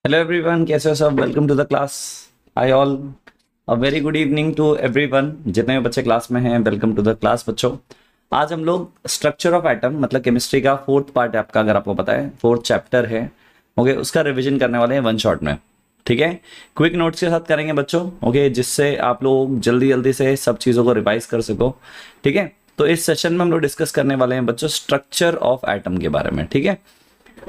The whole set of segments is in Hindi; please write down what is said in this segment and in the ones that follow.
हेलो एवरीवन, कैसे हो सब। Welcome to the class. I all a very good evening to everyone. जितने भी बच्चे क्लास में हैं, वेलकम टू द क्लास बच्चों। आज हम लोग स्ट्रक्चर ऑफ एटम मतलब केमिस्ट्री का फोर्थ पार्ट है आपका, अगर आपको पता है फोर्थ चैप्टर है। ओके, उसका रिवीजन करने वाले हैं वन शॉट में। ठीक है, क्विक नोट्स के साथ करेंगे बच्चों। ओके, जिससे आप लोग जल्दी जल्दी से सब चीज़ों को रिवाइज कर सको। ठीक है, तो इस सेशन में हम लोग डिस्कस करने वाले हैं बच्चों स्ट्रक्चर ऑफ एटम के बारे में। ठीक है,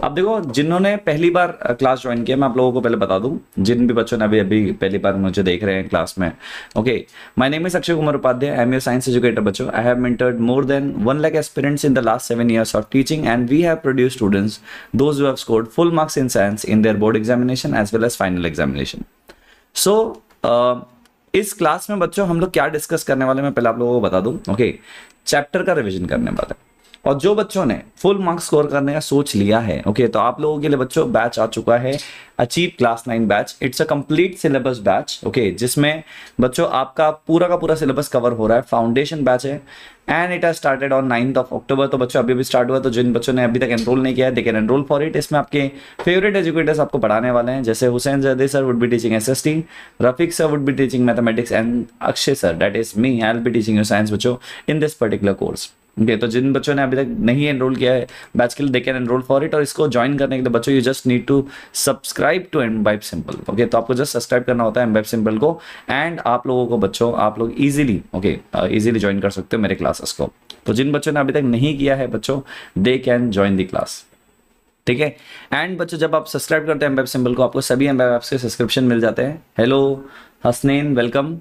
अब देखो, जिन्होंने पहली बार क्लास ज्वाइन किया, मैं आप लोगों को पहले बता दूं, जिन भी बच्चों ने अभी अभी पहली बार मुझे देख रहे हैं क्लास में। Okay, my name is Akshay Kumar Upadhyay. I am your science educator बच्चों। I have mentored more than 1 lakh aspirants in the last 7 years of teaching and we have produced students those who have scored full marks in science in their board examination as well as final examination. So इस क्लास में बच्चों हम लोग क्या डिस्कस करने वाले हैं, मैं पहले आप लोगों को बता दूं। ओके, चैप्टर का रिवीजन करने वाले हैं। और जो बच्चों ने फुल मार्क्स स्कोर करने का सोच लिया है, ओके, तो आप लोगों के लिए बच्चों बैच आ चुका है, achieve class 9 batch. It's a complete syllabus batch. Okay, जिसमें बच्चों आपका पूरा का पूरा सिलेबस कवर हो रहा है। फाउंडेशन बैच है and it has started on 9th of October। तो बच्चों अभी भी स्टार्ट हुआ है, तो जिन बच्चों ने अभी तक एनरोल नहीं किया है, they can enrol for it. इसमें आपके फेवरेट एजुकेटर्स आपको पढ़ाने वाले हैं, जैसे Hussain Zaidi sir would be teaching SST, Rafiq sir would be teaching mathematics and Akshay sir, that is me, I will be teaching you science बच्चों in this particular course. Okay, तो जिन बच्चों ने अभी तक नहीं एनरोल किया है बैच के लिए, they can enrol for it. और इसको ज्वाइन करने के लिए बच्चों you just need to subscribe to Embibe simple. Okay, तो आपको जस्ट सब्सक्राइब करना होता है एम्बाइब सिंपल को, एंड आप लोगों को बच्चों आप लोग इजीली इजीली ज्वाइन कर सकते हो मेरे क्लासेस को। तो जिन बच्चों ने अभी तक नहीं किया है बच्चों, they can join the class. ठीक है, एंड बच्चों जब आप सब्सक्राइब करते हैं एम्बाइब सिंबल को, आपको सभी एम्बाइब ऐप्स के सब्सक्रिप्शन मिल जाते हैं। Hello Hasnain, welcome.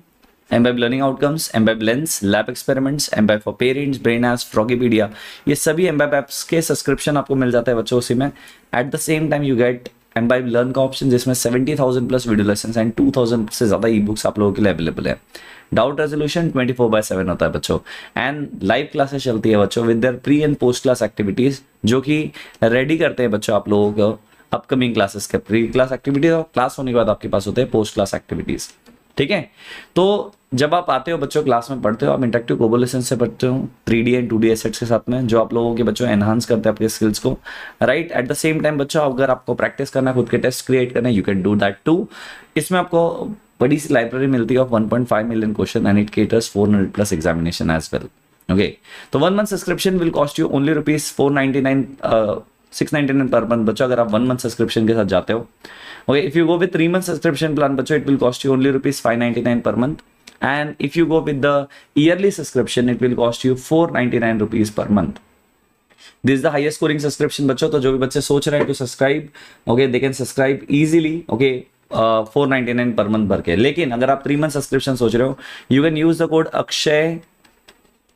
Embibe learning outcomes, Embibe lens, lab experiments, Embibe for parents, brain apps, Froggipedia, ये सभी एम्बाइब ऐप्स के सब्सक्रिप्शन आपको मिल जाता है बच्चों उसी में। Eight the same time you get imbibe learn का ऑप्शन, जिसमें 70,000 प्लस वीडियो लेसन एंड 2,000 से ज़्यादा ई बुक्स आप लोगों के लिए अवेलेबल है। डाउट रेजोल्यूशन 24/7 होता है बच्चों, एंड लाइव क्लासेस चलती है बच्चों with their pre and post class activities, जो कि रेडी करते हैं बच्चों आप लोगों को अपकमिंग क्लासेस के। प्री क्लास एक्टिविटीज और क्लास होने के बाद आपके पास होते हैं पोस्ट क्लास एक्टिविटीज। ठीक है, तो जब आप आते हो बच्चों क्लास में पढ़ते हो, आप इंटरेक्टिव कोबोलेशन से पढ़ते हो 3D एंड 2D एसेट्स के साथ में, जो आप लोगों के बच्चों एनहांस करते हैं आपके स्किल्स को। Right, at the same time बच्चों अगर आपको प्रैक्टिस करना है, खुद के टेस्ट क्रिएट करना है, you can do that too. इसमें आपको बड़ी सी लाइब्रेरी मिलती है of 1.5 million question and it caters 400 plus examination as well. Okay, तो 1 month subscription will cost you only ₹499 699 per month बच्चों, अगर आप 1 मंथ सब्सक्रिप्शन के साथ जाते हो। Okay, if you go with 3 month subscription plan बच्चों, it will cost you only ₹599 per month, and if you go with the yearly subscription it will cost you ₹499 per month. This is the highest scoring subscription बच्चों। तो जो भी बच्चे सोच रहे हैं to subscribe, okay, they can subscribe easily. Okay, 499 per month भर के। लेकिन अगर आप 3 मंथ सब्सक्रिप्शन सोच रहे हो, you can use the code Akshay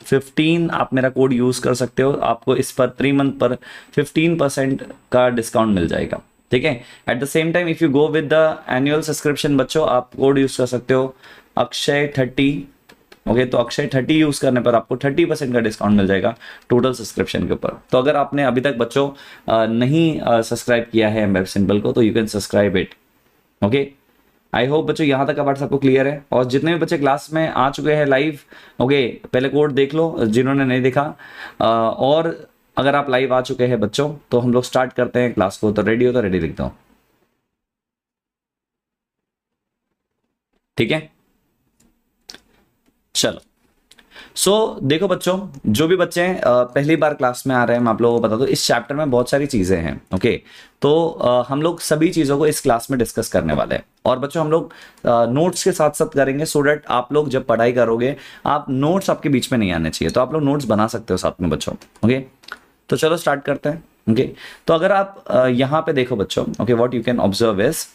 15, आप मेरा कोड यूज कर सकते हो। आपको इस पर 3 मंथ पर 15% का डिस्काउंट मिल जाएगा। ठीक है, eight the same time if you go with the annual subscription बच्चों, आप कोड यूज कर सकते हो अक्षय 30। ओके, तो अक्षय 30 यूज करने पर आपको 30% का डिस्काउंट मिल जाएगा टोटल सब्सक्रिप्शन के ऊपर। तो अगर आपने अभी तक बच्चों नहीं सब्सक्राइब किया है एम्बाइब सिंबल को, तो you can subscribe it. Okay, I hope बच्चों यहाँ तक का पार्ट सबको क्लियर है। और जितने भी बच्चे क्लास में आ चुके हैं लाइव, ओके, पहले कोड देख लो जिन्होंने नहीं देखा। और अगर आप लाइव आ चुके हैं बच्चों, तो हम लोग स्टार्ट करते हैं क्लास को। तो रेडी हो तो रेडी लिख दो। ठीक है, चलो। देखो बच्चों, जो भी बच्चे पहली बार क्लास में आ रहे हैं, मैं आप लोगों को बता दूं, इस चैप्टर में बहुत सारी चीजें हैं। ओके, तो हम लोग सभी चीजों को इस क्लास में डिस्कस करने वाले हैं। और बच्चों हम लोग नोट्स के साथ साथ करेंगे, सो दैट आप लोग जब पढ़ाई करोगे, आप नोट्स आपके बीच में नहीं आने चाहिए। तो आप लोग नोट्स बना सकते हो साथ में बच्चों। ओके, तो चलो स्टार्ट करते हैं। ओके, तो अगर आप यहाँ पे देखो बच्चों, okay, what you can observe is,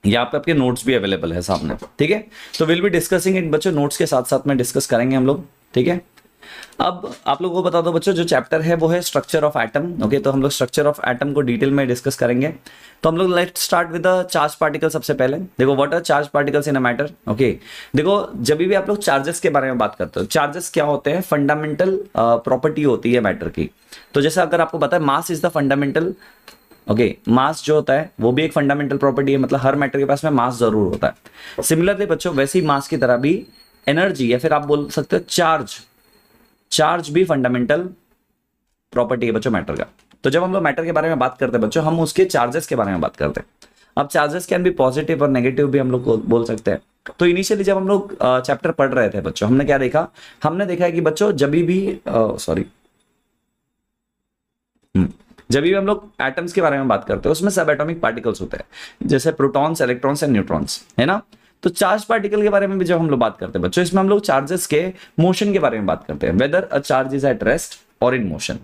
यहाँ पे आपके नोट्स भी अवेलेबल है सामने। ठीक है, तो विल बी डिस्कसिंग इट बच्चों, नोट्स के साथ साथ में डिस्कस करेंगे हम लोग। ठीक है, अब आप लोगों को बता दो बच्चों, जो चैप्टर है वो है स्ट्रक्चर ऑफ एटम। ओके, तो हम लोग स्ट्रक्चर ऑफ एटम को डिटेल में डिस्कस करेंगे। तो हम लोग let's start with the charge particle. सबसे पहले देखो, what are charge particles in a matter. Okay, देखो, जब भी आप लोग चार्जेस के बारे में बात करते हो, चार्जेस क्या होते हैं, फंडामेंटल प्रॉपर्टी होती है मैटर की। तो जैसे अगर आपको पता है mass is the fundamental, okay, mass जो होता है वो भी एक फंडामेंटल प्रॉपर्टी है, मतलब हर मैटर के पास में मास जरूर होता है। सिमिलरली बच्चों, वैसे ही मास की तरह भी एनर्जी, या फिर आप बोल सकते हो चार्ज भी फंडामेंटल प्रॉपर्टी है बच्चों मैटर का। तो जब हम लोग मैटर के बारे में बात करते हैं बच्चों, हम उसके चार्जेस के बारे में बात करते हैं। अब चार्जेस कैन बी पॉजिटिव और नेगेटिव भी हम लोग बोल सकते हैं। तो इनिशियली जब हम लोग चैप्टर पढ़ रहे थे बच्चों, हमने क्या देखा, हमने देखा है कि बच्चों जब भी हम लोग एटम्स के बारे में बात करते हैं उसमें सब एटॉमिक पार्टिकल्स होते हैं, जैसे प्रोटॉन्स, इलेक्ट्रॉन्स एंड न्यूट्रॉन्स, है ना। तो चार्ज पार्टिकल के बारे में भी जब हम लोग बात करते हैं बच्चों, इसमें हम लोग चार्जेस के मोशन के बारे में बात करते हैं, weather a charge is at rest और इन मोशन,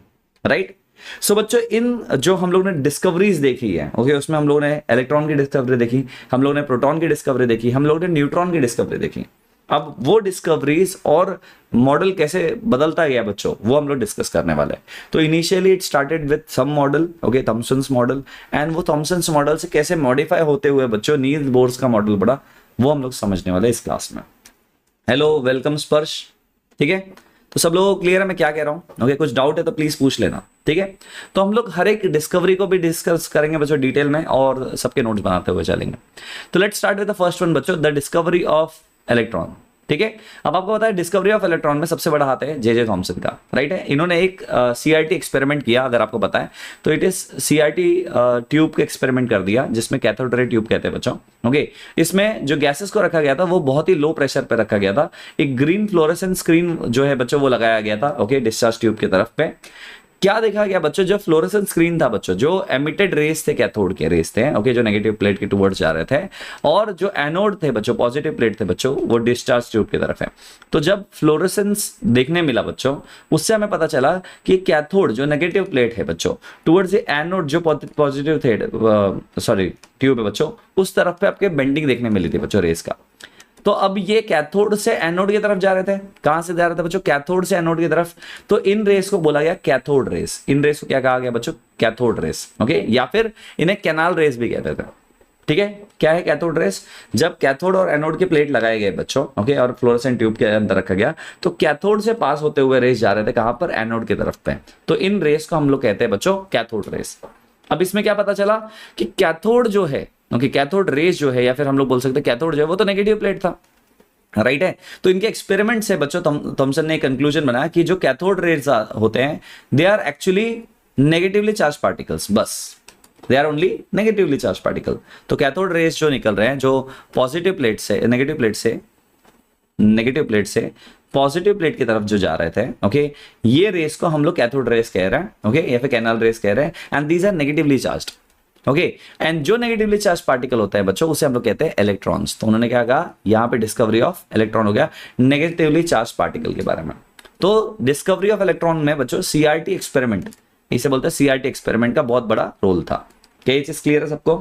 राइट। सो बच्चों इन जो हम लोग ने डिस्कवरीज देखी है, ओके, उसमें हम लोगों ने इलेक्ट्रॉन की डिस्कवरी देखी, हम लोगों ने प्रोटॉन की डिस्कवरी देखी, हम लोगों ने न्यूट्रॉन की डिस्कवरी देखी। अब वो डिस्कवरीज और मॉडल कैसे बदलता गया बच्चों, वो हम लोग डिस्कस करने वाले हैं। तो initially it started with some model, okay, Thomson's model, and वो थॉमसन्स मॉडल से कैसे मॉडिफाई होते हुए बच्चों नील्स बोर्स का मॉडल बड़ा, वो हम लोग समझने वाले इस क्लास में। हेलो, वेलकम स्पर्श, ठीक है। तो सब लोगों को क्लियर है मैं क्या कह रहा हूं, ओके। कुछ डाउट है तो प्लीज पूछ लेना, ठीक है। तो हम लोग हर एक डिस्कवरी को भी डिस्कस करेंगे बच्चों डिटेल में, और सबके नोट्स बनाते हुए चलेंगे। तो let's start with the first one बच्चों, द डिस्कवरी ऑफ इलेक्ट्रॉन, ठीक है। अब आपको पता है डिस्कवरी ऑफ इलेक्ट्रॉन में सबसे बड़ा हाथ है जे थॉमसन का, राइट है। इन्होंने एक सीआरटी एक्सपेरिमेंट किया, अगर आपको पता है तो इट इज सीआरटी ट्यूब का एक्सपेरिमेंट कर दिया, जिसमें कैथोड रे ट्यूब कहते हैं बच्चों, ओके। इसमें जो गैसेस को रखा गया था वो बहुत ही लो प्रेशर पे रखा गया था। एक ग्रीन फ्लोरेसेंस स्क्रीन जो है बच्चों वो लगाया गया था, ओके, डिस्चार्ज ट्यूब की तरफ पे। क्या देखा गया बच्चों, जो फ्लोरेसेंस स्क्रीन था बच्चों, जो एमिटेड रेस थे, कैथोड के रेस थे, ओके, जो नेगेटिव प्लेट के टुवर्ड्स जा रहे थे, और जो एनोड थे बच्चों, पॉजिटिव प्लेट थे बच्चों, वो डिस्चार्ज ट्यूब की तरफ है। तो जब फ्लोरेसेंस देखने मिला बच्चों, उससे हमें पता चला कि कैथोड जो नेगेटिव प्लेट है बच्चों, टुवर्ड्स द एनोड जो पॉजिटिव थे, ट्यूब है बच्चों, उस तरफ पे आपके बेंडिंग देखने मिली थी बच्चों रेस का। तो अब ये कैथोड से एनोड की तरफ जा रहे थे, कहां से जा रहे थे बच्चों, कैथोड से एनोड की तरफ। तो इन रेस को बोला गया कैथोड रेस, इन रेस को क्या कहा गया बच्चों, कैथोड रेस, ओके, या फिर इन्हें कैनाल रेस भी कहते थे, ठीक है। क्या है कैथोड रेस, जब कैथोड और एनोड के प्लेट लगाए गए बच्चों, ओके, और फ्लोरेसेंट ट्यूब के अंदर रखा गया, तो कैथोड से पास होते हुए रेस जा रहे थे कहां पर, एनोड की तरफ पे। तो इन रेस को हम लोग कहते हैं बच्चों कैथोड रेस। अब इसमें क्या पता चला कि कैथोड जो है, ओके, कैथोड रेस जो है, या फिर हम लोग बोल सकते हैं कैथोड जो है वो तो नेगेटिव प्लेट था, राइट है। तो इनके एक्सपेरिमेंट से बच्चों थॉमसन ने एक कंक्लूजन बनाया कि जो कैथोड रेज होते हैं they are actually negatively charge particles, बस they are only negatively charge particle. तो कैथोड रेज जो निकल रहे हैं, जो पॉजिटिव प्लेट से नेगेटिव प्लेट से पॉजिटिव प्लेट की तरफ जो जा रहे थे, ओके, ये रेस को हम लोग कैथोड रेस कह रहे हैं, ओके, या फिर कैनाल रेस कह रहे हैं, and these are negatively charged, okay. And जो नेगेटिवली चार्ज पार्टिकल होता है बच्चों, उसे हम लोग कहते हैं इलेक्ट्रॉन्स। तो उन्होंने क्या कहा, यहां पे डिस्कवरी ऑफ इलेक्ट्रॉन हो गया नेगेटिवली चार्ज पार्टिकल के बारे में। तो डिस्कवरी ऑफ इलेक्ट्रॉन में बच्चों सीआरटी एक्सपेरिमेंट, इसे बोलते हैं सीआरटी एक्सपेरिमेंट, का बहुत बड़ा रोल था। क्या ये चीज क्लियर है सबको?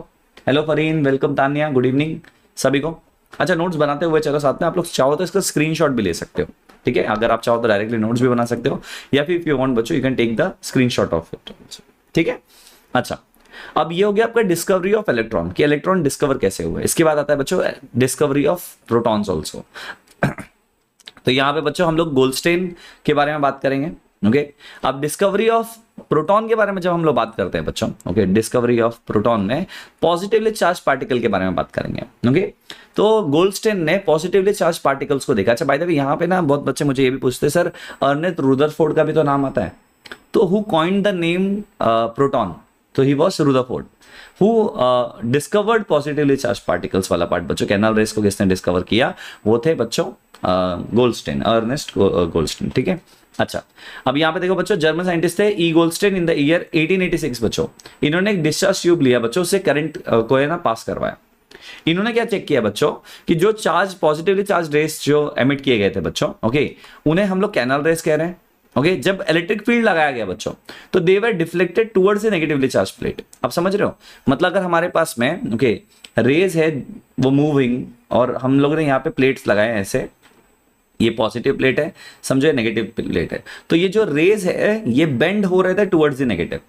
Hello Fareen, welcome Tania, good evening सभी को। अच्छा, नोट्स बनाते हुए चलो साथ में, आप लोग चाहो तो इसका स्क्रीनशॉट भी ले सकते हो, ठीक है। अगर आप चाहो तो डायरेक्टली नोट्स भी बना सकते हो, या फिर इफ यू वांट बच्चों you can take the screenshot of it, ठीक है। अच्छा, अब ये हो गया आपका डिस्कवरी ऑफ इलेक्ट्रॉन, कि इलेक्ट्रॉन डिस्कवर कैसे हुए। इसके बाद आता है बच्चों डिस्कवरी ऑफ प्रोटॉन्स ऑल्सो। तो यहां पे बच्चों हम लोग गोल्डस्टेन के बारे में बात करेंगे, ओके। अब डिस्कवरी ऑफ प्रोटॉन के बारे में जब हम लोग बात करते हैं बच्चों, ओके, डिस्कवरी ऑफ प्रोटॉन में पॉजिटिवली चार्ज पार्टिकल के बारे में बात करेंगे, ओके। तो गोल्डस्टेन ने पॉजिटिवली चार्ज पार्टिकल्स को देखा। अच्छा, बाय द वे यहाँ पे ना बहुत बच्चे मुझे ये भी पूछते हैं, सर अर्नेस्ट रुदरफोर्ड का भी तो नाम आता है, तो who coined the name proton, तो he was Rutherford who discovered positively charge particles वाला पार्ट बच्चों। कैनाल रेस को किसने डिस्कवर किया, वो थे बच्चों गोल्डस्टेन, अर्नेस्ट गोल्डस्टेन, ठीक है। अच्छा, अब यहाँ पे देखो बच्चों, जर्मन साइंटिस्ट थे ई गोल्डस्टेन इन द ईयर 1886 बच्चों। इन्होंने एक डिस्चार्ज ट्यूब लिया बच्चों, उससे करंट को है ना पास करवाया। इन्होंने क्या चेक किया बच्चों, कि जो चार्ज पॉजिटिवली चार्ज रेस जो एमिट किए गए थे बच्चों, ओके, उन्हें हम लोग कैनाल रेस कह रहे हैं, ओके। जब इलेक्ट्रिक फील्ड लगाया गया बच्चों, तो they were deflected towards a negatively charge plate. आप समझ रहे हो, मतलब अगर हमारे पास में, ओके, रेज है वो मूविंग, और हम लोगों ने यहाँ पे प्लेट्स लगाए हैं ऐसे, ये पॉजिटिव प्लेट है, समझो ये नेगेटिव प्लेट है, तो ये जो रेज है ये बेंड हो रहे थे टुवर्ड्स द नेगेटिव।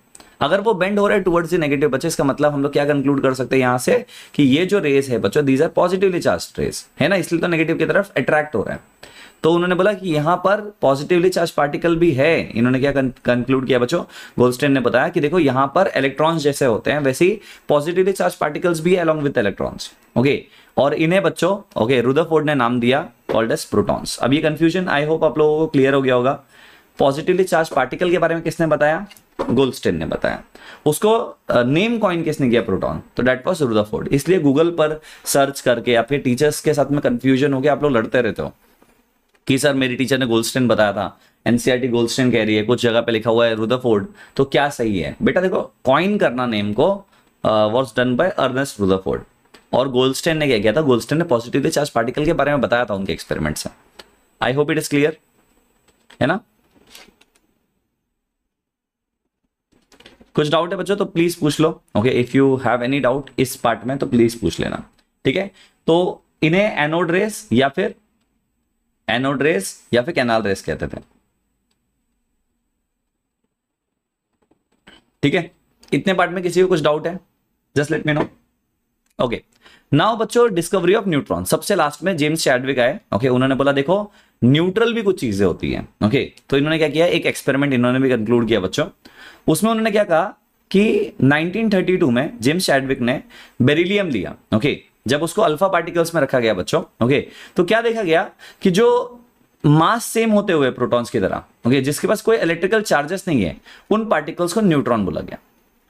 अगर वो बेंड हो रहा है टुवर्ड्स द नेगेटिव बच्चे, इसका मतलब हम लोग क्या कंक्लूड कर सकते हैं यहां से, कि ये जो रेज है बच्चों, these are positively charged rays, है ना, इसलिए तो नेगेटिव की तरफ अट्रैक्ट हो रहा है। तो उन्होंने बोला कि यहां पर पॉजिटिवली चार्ज पार्टिकल भी है। इन्होंने क्या कंक्लूड किया बच्चों, गोल्डस्टेन ने बताया कि देखो यहां पर इलेक्ट्रॉन्स जैसे होते हैं वैसे ही पॉजिटिवली चार्ज पार्टिकल्स भी है अलोंग विद इलेक्ट्रॉन्स, ओके। और इन्हें बच्चों, ओके, रुदरफोर्ड ने नाम दिया कॉल्ड एज प्रोटॉन्स। अब ये कंफ्यूजन आई होप आप लोगों को क्लियर हो गया होगा। पॉजिटिवली चार्ज पार्टिकल के बारे में किसने बताया, गोल्डस्टेन ने बताया। उसको नेम कॉइन किसने किया? प्रोटॉन। तो डेट वाज रुदरफोर्ड। इसलिए गूगल पर सर्च करके आपके टीचर्स के साथ में कंफ्यूजन हो गया, आप लोग लड़ते रहते हो कि सर मेरी टीचर ने गोल्डस्टेन बताया था, एनसीईआरटी गोल्डस्टेन कह रही है, कुछ जगह पे लिखा हुआ है रुदरफोर्ड, तो क्या सही है? बेटा देखो, कॉइन करना नेम को was done by Ernest Rutherford, और गोल्डस्टेन ने क्या किया था? गोल्डस्टेन ने पॉजिटिवली चार्ज पार्टिकल के बारे में बताया था उनके एक्सपेरिमेंट से। I hope it is clear, है ना? कुछ डाउट है बच्चों तो प्लीज पूछ लो। Okay, if you have any doubt इस पार्ट में तो प्लीज पूछ लेना, ठीक है? तो इन्हें एनोड रेस या फिर कैनाल रेस कहते थे, ठीक है? इतने पार्ट में किसी को कुछ डाउट है? Just let me no. Okay, now बच्चों डिस्कवरी ऑफ न्यूट्रॉन, सबसे लास्ट में जेम्स चैडविक आए। ओके, उन्होंने बोला देखो न्यूट्रल भी कुछ चीजें होती हैं। ओके, तो इन्होंने क्या किया? एक एक्सपेरिमेंट इन्होंने भी कंक्लूड किया बच्चों। उसमें उन्होंने क्या कहा कि 1932 में जेम्स चैडविक ने बेरिलियम लिया। ओके, जब उसको अल्फा पार्टिकल्स में रखा गया बच्चों, ओके, तो क्या देखा गया कि जो मास सेम होते हुए प्रोटॉन्स की तरह, ओके, जिसके पास कोई इलेक्ट्रिकल चार्जेस नहीं है, उन पार्टिकल्स को न्यूट्रॉन बोला गया,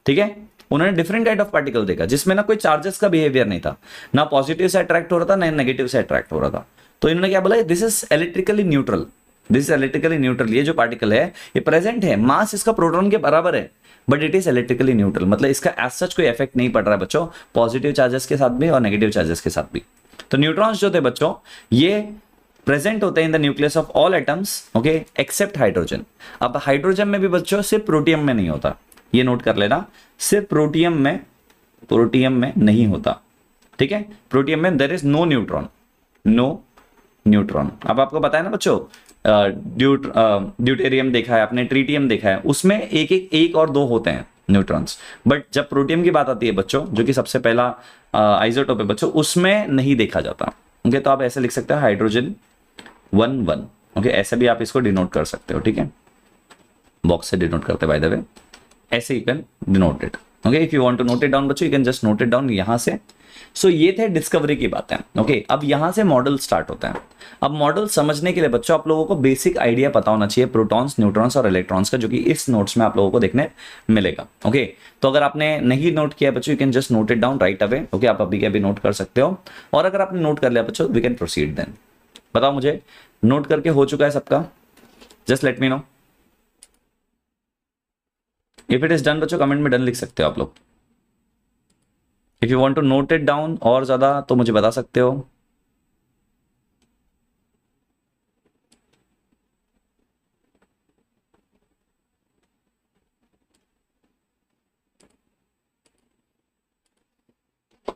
ठीक है? उन्होंने डिफरेंट काइंड ऑफ पार्टिकल देखा जिसमें ना कोई चार्जेस का बिहेवियर नहीं था, ना पॉजिटिव से अट्रैक्ट हो रहा था ना नेगेटिव से अट्रैक्ट हो रहा था। तो इन्होंने क्या बोला? This is electrically neutral, this is electrically neutral. ये जो पार्टिकल है ये प्रेजेंट है, मास इसका प्रोटॉन के बराबर है, but it is electrically neutral, मतलब इसका एज सच कोई इफेक्ट नहीं पड़ रहा है बच्चों, पॉजिटिव चार्जेस के साथ भी और नेगेटिव चार्जेस के साथ भी। तो न्यूट्रॉन्स जो थे बच्चों ये प्रेजेंट होते हैं in the nucleus of all atoms, okay, except hydrogen. अब हाइड्रोजन में भी बच्चों सिर्फ प्रोटियम में नहीं होता, ये नोट कर लेना, सिर्फ प्रोटियम में नहीं होता, ठीक है? प्रोटियम में देयर इज नो न्यूट्रॉन। अब आपको पता है ना बच्चों, ड्यूटेरियम देखा है आपने, ट्रीटियम देखा है, उसमें एक और दो होते हैं न्यूट्रॉन्स, बट जब प्रोटियम की बात आती है बच्चों, जो कि सबसे पहला आइसोटोप है बच्चों, उसमें नहीं देखा जाता। ओके, तो आप ऐसे लिख सकते हो हाइड्रोजन 1 ओके, ऐसे भी आप इसको डिनोट कर सकते हो, ठीक है? बॉक्स से डिनोट करते बाय द वे, ऐसे you can denote it. Okay, if you want to note it down बच्चों, you can just note it down यहां से। सो ये थे डिस्कवरी की बातें। ओके, अब यहां से मॉडल स्टार्ट होता है। अब मॉडल समझने के लिए बच्चों आप लोगों को बेसिक आइडिया पता होना चाहिए प्रोटॉन्स, न्यूट्रॉन्स और इलेक्ट्रॉन्स का, जो कि इस नोट्स में आप लोगों को देखने मिलेगा। ओके, तो अगर आपने नहीं नोट किया बच्चों, you can just note it down right away. Okay, आप अभी के अभी नोट कर सकते हो, और अगर आपने नोट कर लिया बच्चों, वी कैन प्रोसीड देन। बताओ मुझे, नोट करके हो चुका है सबका? Just let me know if it is done बच्चों, कमेंट में डन लिख सकते हो आप लोग। If you want to note it down और ज्यादा तो मुझे बता सकते हो।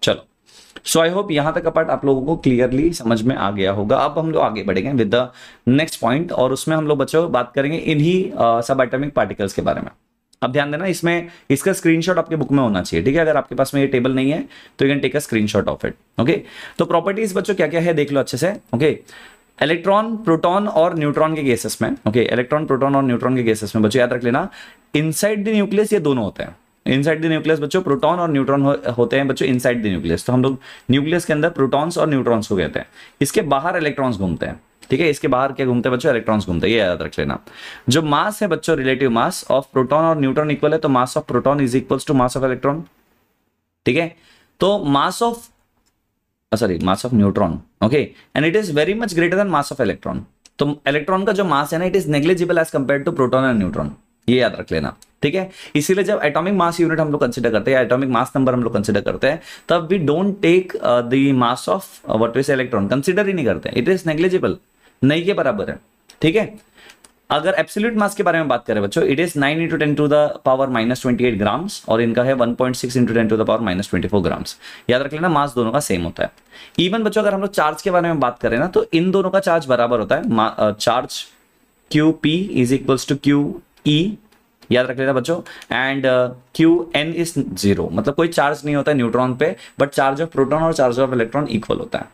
चलो, सो आई होप यहां तक का पार्ट आप लोगों को क्लियरली समझ में आ गया होगा। अब हम लोग आगे बढ़ेंगे विद द नेक्स्ट पॉइंट, और उसमें हम लोग बच्चों बात करेंगे इन्हीं सब एटॉमिक पार्टिकल्स के बारे में। अब ध्यान देना, इसमें इसका स्क्रीनशॉट आपके बुक में होना चाहिए, ठीक है? अगर आपके पास में ये टेबल नहीं है तो you can take a screenshot of it. Okay, तो प्रॉपर्टीज बच्चों क्या क्या है देख लो अच्छे से। ओके, इलेक्ट्रॉन, प्रोटॉन और न्यूट्रॉन के केसेस में, ओके, इलेक्ट्रॉन, प्रोटॉन और न्यूट्रॉन के केसेस में बच्चों याद रख लेना, इनसाइड द न्यूक्लियस ये दोनों होते हैं। इनसाइड द न्यूक्लियस बच्चों प्रोटॉन और न्यूट्रॉन होते हैं बच्चों इनसाइड द न्यूक्लियस। तो हम लोग न्यूक्लियस के अंदर प्रोटॉन्स और न्यूट्रॉन्स को कहते हैं, इसके बाहर इलेक्ट्रॉन्स घूमते हैं, ठीक है? इसके बाहर क्या घूमते हैं बच्चों? इलेक्ट्रॉन्स घूमते हैं, ये याद रख लेना। जो मास है बच्चों, रिलेटिव मास ऑफ प्रोटॉन और न्यूट्रॉन इक्वल है, तो mass of proton is equals to mass of electron, ठीक है? तो mass of neutron, okay, and it is very much greater than mass of electron. तो इलेक्ट्रॉन का जो मास है ना, it is negligible as compare to proton and neutron, ये याद रख लेना, ठीक है? इसीलिए जब एटॉमिक मास यूनिट हम लोग कंसीडर करते हैं, एटॉमिक मास नंबर हम लोग कंसीडर करते हैं, तब we don't take the mass of what we say electron, consider ही नहीं करते, इट इज नेग्लिजिबल, नहीं के बराबर है, ठीक है? अगर एब्सोल्यूट मास के बारे में बात करें बच्चों, इट इज 9 × 10⁻⁻28 ग्राम्स, और इनका है 1.6 × 10⁻24 ग्राम्स। याद रख लेना, मास दोनों का सेम होता है। इवन बच्चों अगर हम लोग चार्ज के बारे में बात करें ना, तो इन दोनों का चार्ज बराबर होता है। Charge QP is equals to QE, याद रख लेना बच्चों, एंड QN इज 0, मतलब कोई चार्ज नहीं होता है न्यूट्रॉन पे, बट चार्ज ऑफ प्रोटॉन और चार्ज ऑफ इलेक्ट्रॉन इक्वल होता है।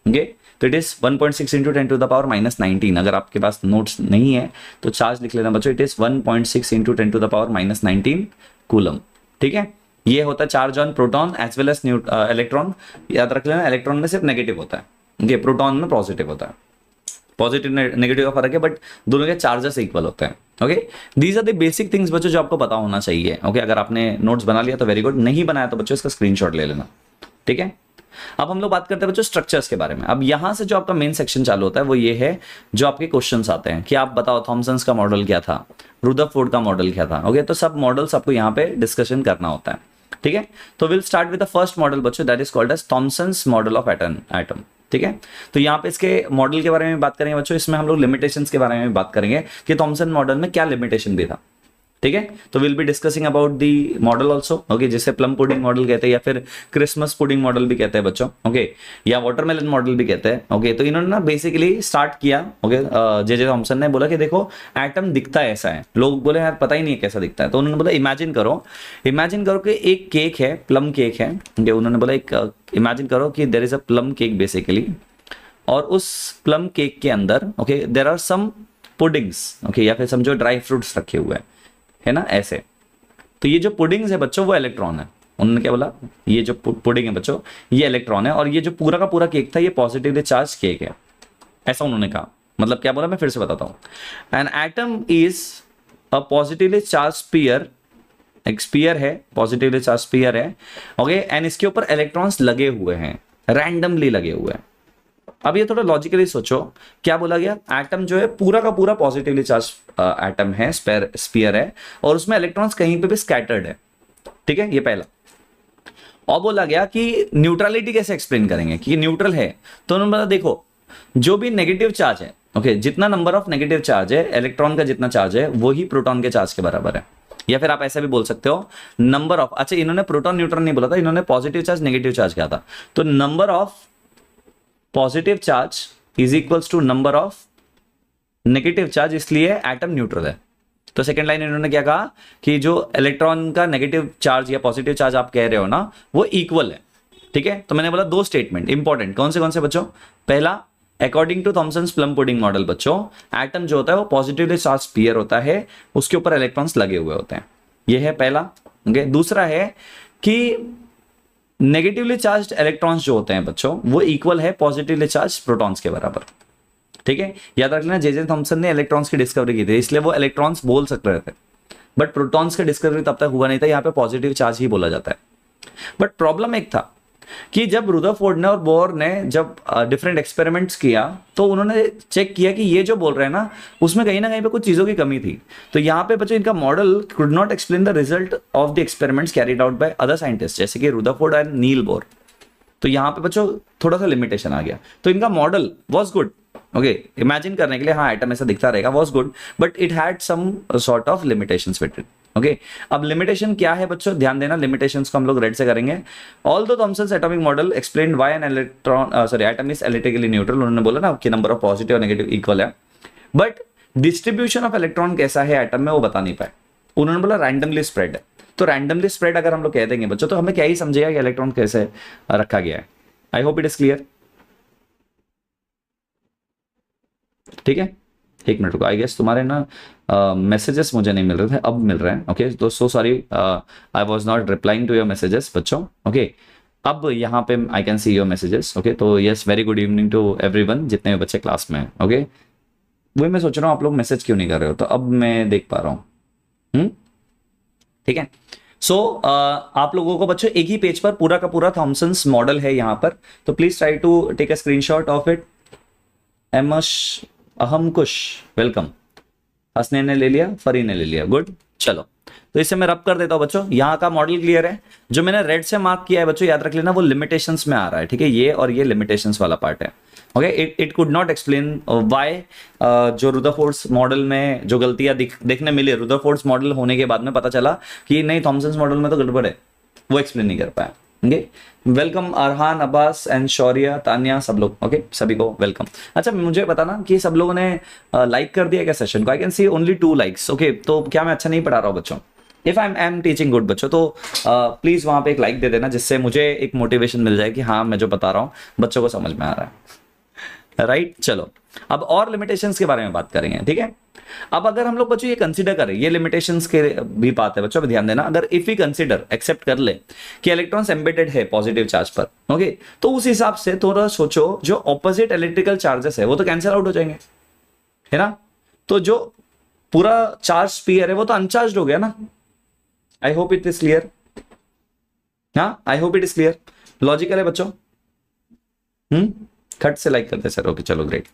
ओके, तो इट इज 1.6 × 10⁻⁻19। अगर आपके पास नोट्स नहीं है तो चार्ज लिख लेना बच्चों, इट इज 1.6 × 10⁻⁻19 कूलम, ठीक है? ये होता है charge on proton as well as electron. याद रख लेना, इलेक्ट्रॉन में सिर्फ नेगेटिव होता है, ओके, प्रोटॉन में पॉजिटिव होता है। पॉजिटिव नेगेटिव का फर्क है, बट दोनों के चार्जेस इक्वल होते हैं, okay, these are the basic things बच्चों जो आपको पता होना चाहिए। ओके, अगर आपने नोट्स बना लिया तो वेरी गुड, नहीं बनाया तो बच्चों इसका स्क्रीनशॉट ले लेना, ठीक है। अब हम लोग बात करते हैं बच्चों स्ट्रक्चर्स के बारे में। अब यहां से जो आपका मेन सेक्शन चालू होता है वो ये है, जो आपके क्वेश्चंस आते हैं कि आप बताओ थॉमसन्स का मॉडल क्या था, रुदरफोर्ड का मॉडल क्या था। ओके, तो सब मॉडल्स आपको यहाँ पे डिस्कशन करना होता है, ठीक है। तो will start with the first model बच्चों, that is called as Thomson's model of atom, ठीक है। तो यहाँ पे इसके मॉडल के बारे में बात करेंगे बच्चों, इसमें हम लोग लिमिटेशंस के बारे में बात करेंगे कि थॉमसन मॉडल में क्या लिमिटेशन भी था, ठीक है। तो will be discussing about the model also, okay, जिसे प्लम पुडिंग मॉडल कहते हैं या फिर क्रिसमस पुडिंग मॉडल भी कहते हैं बच्चों, ओके, या वाटरमेलन मॉडल भी कहते हैं। ओके, तो इन्होंने ना बेसिकली स्टार्ट किया, ओके, जे थॉमसन ने बोला कि देखो एटम दिखता ऐसा है, लोग बोले यार पता ही नहीं है कैसा दिखता है, तो उन्होंने बोला इमेजिन करो कि एक केक है, प्लम केक है, उन्होंने बोला एक इमेजिन करो कि there is a plum cake basically, और उस प्लम केक के अंदर okay there are some puddings, okay, या फिर समझो ड्राई फ्रूट्स रखे हुए हैं, है ना, ऐसे। तो ये जो पुडिंग्स है बच्चों वो इलेक्ट्रॉन है। उन्होंने क्या बोला, ये जो पुडिंग है बच्चों ये इलेक्ट्रॉन है, और ये जो पूरा का पूरा केक था ये पॉजिटिवली चार्ज केक है, ऐसा उन्होंने कहा। मतलब क्या बोला मैं फिर से बताता हूं। An atom is a positively charge sphere, एक स्फीयर है, पॉजिटिवली चार्ज स्फीयर है, ओके, एंड इसके ऊपर इलेक्ट्रॉन्स लगे हुए हैं, रैंडमली लगे हुए हैं। अब ये थोड़ा लॉजिकली सोचो, क्या बोला गया, एटम जो है पूरा का पूरा पॉजिटिवली चार्ज एटम है, स्फीयर है, और उसमें इलेक्ट्रॉन्स कहीं पे भी स्कैटर्ड है, ठीक है, ये पहला। और बोला गया कि न्यूट्रलिटी कैसे एक्सप्लेन करेंगे कि न्यूट्रल है, तो उन्होंने बोला देखो जो भी नेगेटिव चार्ज है, ओके, जितना नंबर ऑफ नेगेटिव चार्ज है, इलेक्ट्रॉन का जितना चार्ज है वही प्रोटॉन के चार्ज के बराबर है, या फिर आप ऐसा भी बोल सकते हो नंबर ऑफ, अच्छा इन्होंने प्रोटॉन न्यूट्रॉन नहीं बोला था, इन्होंने पॉजिटिव चार्ज नेगेटिव चार्ज कहा था, तो number of positive charge is equals to number of negative charge, इसलिए एटम न्यूट्रल है। तो सेकंड लाइन इन्होंने क्या कहा कि जो इलेक्ट्रॉन का नेगेटिव चार्ज या पॉजिटिव चार्ज आप कह रहे हो ना वो इक्वल है, ठीक है। तो मैंने बोला दो स्टेटमेंट इंपॉर्टेंट, कौन से बच्चों, पहला according to Thomson's plum pudding model बच्चों, एटम जो होता है वो पॉजिटिवली चार्ज स्फीयर होता है, उसके ऊपर इलेक्ट्रॉन्स लगे हुए होते हैं, ये है पहला, ओके। दूसरा है कि नेगेटिवली चार्ज्ड इलेक्ट्रॉन्स जो होते हैं बच्चों वो इक्वल है पॉजिटिवली चार्ज प्रोटॉन्स के बराबर, ठीक है। याद रखना जे थॉमसन ने इलेक्ट्रॉन्स की डिस्कवरी की थी, इसलिए वो इलेक्ट्रॉन्स बोल सकते रहे थे, बट प्रोटॉन्स की डिस्कवरी तब तक हुआ नहीं था, यहाँ पे पॉजिटिव चार्ज ही बोला जाता है। बट प्रॉब्लम एक था कि जब रुदरफोर्ड ने और बोर ने जब डिफरेंट एक्सपेरिमेंट्स किया तो उन्होंने चेक किया कि ये जो बोल रहे हैं ना उसमें कहीं ना कहीं पे कुछ चीजों की कमी थी। तो यहाँ पे बच्चों इनका model could not explain the result of the experiments carried out by other scientist जैसे कि रुदरफोर्ड एंड नील बोर। तो यहाँ पे बच्चों थोड़ा सा लिमिटेशन आ गया। तो इनका model was good, okay, imagine करने के लिए, हाँ एटम ऐसा दिखता रहेगा, was good, but it had some sort of limitations with it, okay. अब लिमिटेशन क्या है बच्चों, ध्यान देना, लिमिटेशंस को हम लोग रेड से करेंगे। Although Thomson's atomic model explained why an atom is electrically neutral, उन्होंने बोला ना कि नंबर ऑफ पॉजिटिव और नेगेटिव इक्वल है, बट डिस्ट्रीब्यूशन ऑफ इलेक्ट्रॉन कैसा है एटम में वो बता नहीं पाए। उन्होंने बोला रैंडमली स्प्रेड है। तो रैंडमली स्प्रेड अगर हम लोग कह देंगे बच्चों तो हमें क्या ही समझेगा कि इलेक्ट्रॉन कैसे रखा गया है। I hope it is clear, ठीक है। एक मिनट रुको, आई गेस तुम्हारे ना मैसेजेस मुझे नहीं मिल रहे थे, अब मिल रहे हैं, ओके। तो so sorry, I was not replying to your messages बच्चों, ओके। अब यहाँ पे I can see your messages, okay. तो yes, very good evening to everyone, जितने भी बच्चे क्लास में हैं, ओके। वही मैं सोच रहा हूँ आप लोग मैसेज क्यों नहीं कर रहे हो, तो अब मैं देख पा रहा हूँ, ठीक है। सो आप लोगों को बच्चों एक ही पेज पर पूरा का पूरा थॉमसन्स मॉडल है यहाँ पर, तो please try to take a screenshot of it. अहमकुश वेलकम, हसने ने ले लिया, फरी ने ले लिया, गुड। चलो तो इसे मैं रब कर देता हूं बच्चों। यहाँ का मॉडल क्लियर है। जो मैंने रेड से मार्क किया है बच्चों याद रख लेना, वो लिमिटेशंस में आ रहा है, ठीक है। ये और ये लिमिटेशंस वाला पार्ट है, okay. It could not explain why जो रुदरफोर्ड्स मॉडल में जो गलतियां देखने मिली, रुदरफोर्ड्स मॉडल होने के बाद में पता चला कि नहीं थॉमसन्स मॉडल में तो गड़बड़ है, वो एक्सप्लेन नहीं कर पाया, okay. Welcome Arhan, Abbas and Shaurya, Tania, सब लोग, ओके, सभी को वेलकम। अच्छा मुझे बताना कि सब लोगों ने लाइक कर दिया क्या सेशन को? आई can C only 2 likes, okay. तो क्या मैं अच्छा नहीं पढ़ा रहा हूँ बच्चों? If I am teaching good बच्चों तो प्लीज वहां पे एक लाइक दे देना, जिससे मुझे एक मोटिवेशन मिल जाए कि हाँ मैं जो बता रहा हूँ बच्चों को समझ में आ रहा है, राइट। चलो अब और लिमिटेशंस के बारे में बात करेंगे, ठीक है। अब अगर हम लोग बच्चों ये कंसीडर करें, ये लिमिटेशंस के भी बात है बच्चों, ध्यान देना। अगर इफ वी कंसीडर, एक्सेप्ट कर ले कि इलेक्ट्रॉन्स एम्बेडेड है पॉजिटिव चार्ज पर, ओके, तो उस हिसाब से थोड़ा सोचो जो ऑपोजिट इलेक्ट्रिकल चार्जेस है वो तो कैंसिल आउट हो जाएंगे, है ना। तो जो पूरा चार्ज स्फीयर है वो तो अनचार्ज हो गया ना। I hope it is clear. हाँ, I hope it is clear. Logical है बच्चों। खट से लाइक करते सर। ओके चलो ग्रेट।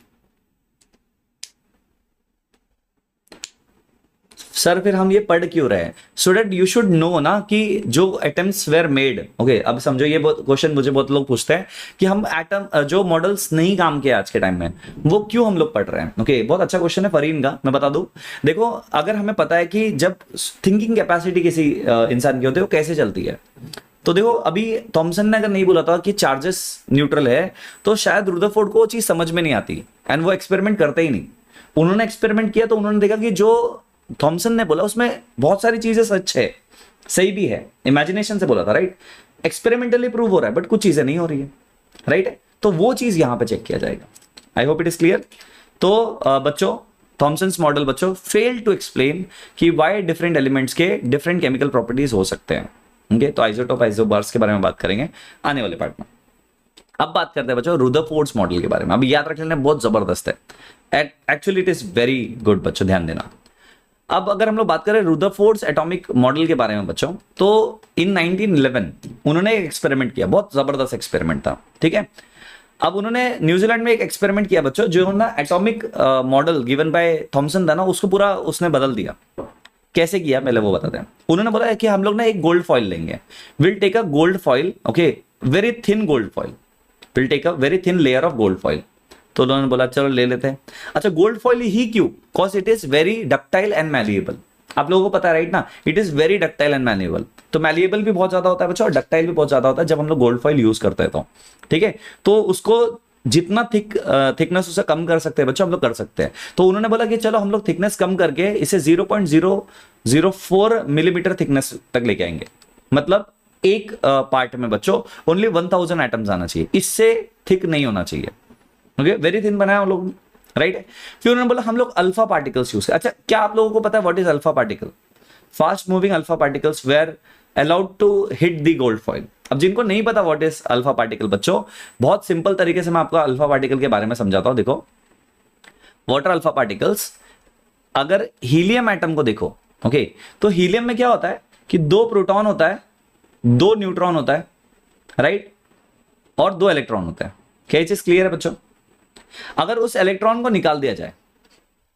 सर फिर हम ये पढ़ क्यों रहे हैं? So that you should know ना कि जो एटम्स वेर मेड। ओके अब समझो, ये बहुत क्वेश्चन मुझे बहुत लोग पूछते हैं कि हम एटम जो मॉडल्स नहीं काम किए आज के टाइम में वो क्यों हम लोग पढ़ रहे हैं। ओके बहुत अच्छा क्वेश्चन है फरीन का, मैं बता दूं। देखो अगर हमें पता है कि जब थिंकिंग कैपेसिटी किसी इंसान की होती है वो कैसे चलती है, तो देखो अभी थॉमसन ने अगर नहीं बोला था कि चार्जेस न्यूट्रल है तो शायद रुदरफोर्ड को वो चीज समझ में नहीं आती एंड वो एक्सपेरिमेंट करते ही नहीं। उन्होंने एक्सपेरिमेंट किया तो उन्होंने देखा कि जो थॉमसन ने बोला उसमें बहुत सारी चीजें सच है, सही भी है, इमेजिनेशन से बोला था, राइट। एक्सपेरिमेंटली प्रूव हो रहा है बट कुछ चीजें नहीं हो रही है, राइट। तो वो चीज यहां पे चेक किया जाएगा। आई होप इट इज क्लियर। तो बच्चों थॉमसन्स मॉडल बच्चों फेल टू एक्सप्लेन कि व्हाई डिफरेंट एलिमेंट्स के डिफरेंट केमिकल प्रॉपर्टीज हो सकते हैं। ओके तो आइसोटोप आइसोबार्स के बारे में बात करेंगे आने वाले पार्ट में। अब बात करते हैं बच्चों रुदरफोर्ड्स मॉडल के बारे में। अभी याद रख लेना बहुत जबरदस्त है, actually it is very good बच्चों, ध्यान देना। अब अगर हम लोग बात करें रुदरफोर्ड्स एटॉमिक मॉडल के बारे में बच्चों, तो इन 1911 उन्होंने एक एक्सपेरिमेंट किया, बहुत जबरदस्त एक्सपेरिमेंट था, ठीक है। अब उन्होंने न्यूजीलैंड में एक एक्सपेरिमेंट किया बच्चों, जो ना atomic model given by Thomson था ना उसको पूरा उसने बदल दिया। कैसे किया पहले वो बताते हैं। उन्होंने बोला है कि हम लोग ना एक गोल्ड फॉइल लेंगे, will take a gold foil, okay very thin gold foil, will take a very thin layer of gold foil. तो उन्होंने बोला चलो ले लेते हैं। अच्छा गोल्ड फॉइल ही क्यों? Cause it is very ductile and malleable. आप लोगों को पता है राइट ना, it is very ductile and malleable. तो मैलिएबल भी बहुत ज्यादा होता है बच्चों और डक्टाइल भी बहुत ज्यादा होता है जब हम लोग गोल्ड फॉइल यूज करते हैं तो, ठीक है। तो उसको जितना थिकनेस उसे कम कर सकते हैं बच्चों हम लोग कर सकते हैं। तो उन्होंने बोला कि चलो हम लोग थिकनेस कम करके इसे 0.004 मिलीमीटर थिकनेस तक लेके आएंगे। मतलब एक पार्ट में बच्चों ओनली 1000 एटम्स आना चाहिए, इससे थिक नहीं होना चाहिए। ओके वेरी थिन बनाया हम लोग, राइट। फिर उन्होंने बोला हम लोग अल्फा पार्टिकल्स यूज करें। अच्छा क्या आप लोगों को पता है what is alpha particle? Fast moving alpha particles were allowed to hit the gold foil. अब जिनको नहीं पता व्हाट इज अल्फा पार्टिकल बच्चों, बहुत सिंपल तरीके से मैं आपको अल्फा पार्टिकल के बारे में समझाता हूं। देखो व्हाट आर अल्फा पार्टिकल्स। अगर हीलियम एटम को देखो, ओके तो हीलियम में क्या होता है कि 2 प्रोटॉन होता है, 2 न्यूट्रॉन होता है, राइट, और 2 इलेक्ट्रॉन होता है। क्या चीज क्लियर है बच्चों? अगर उस इलेक्ट्रॉन को निकाल दिया जाए,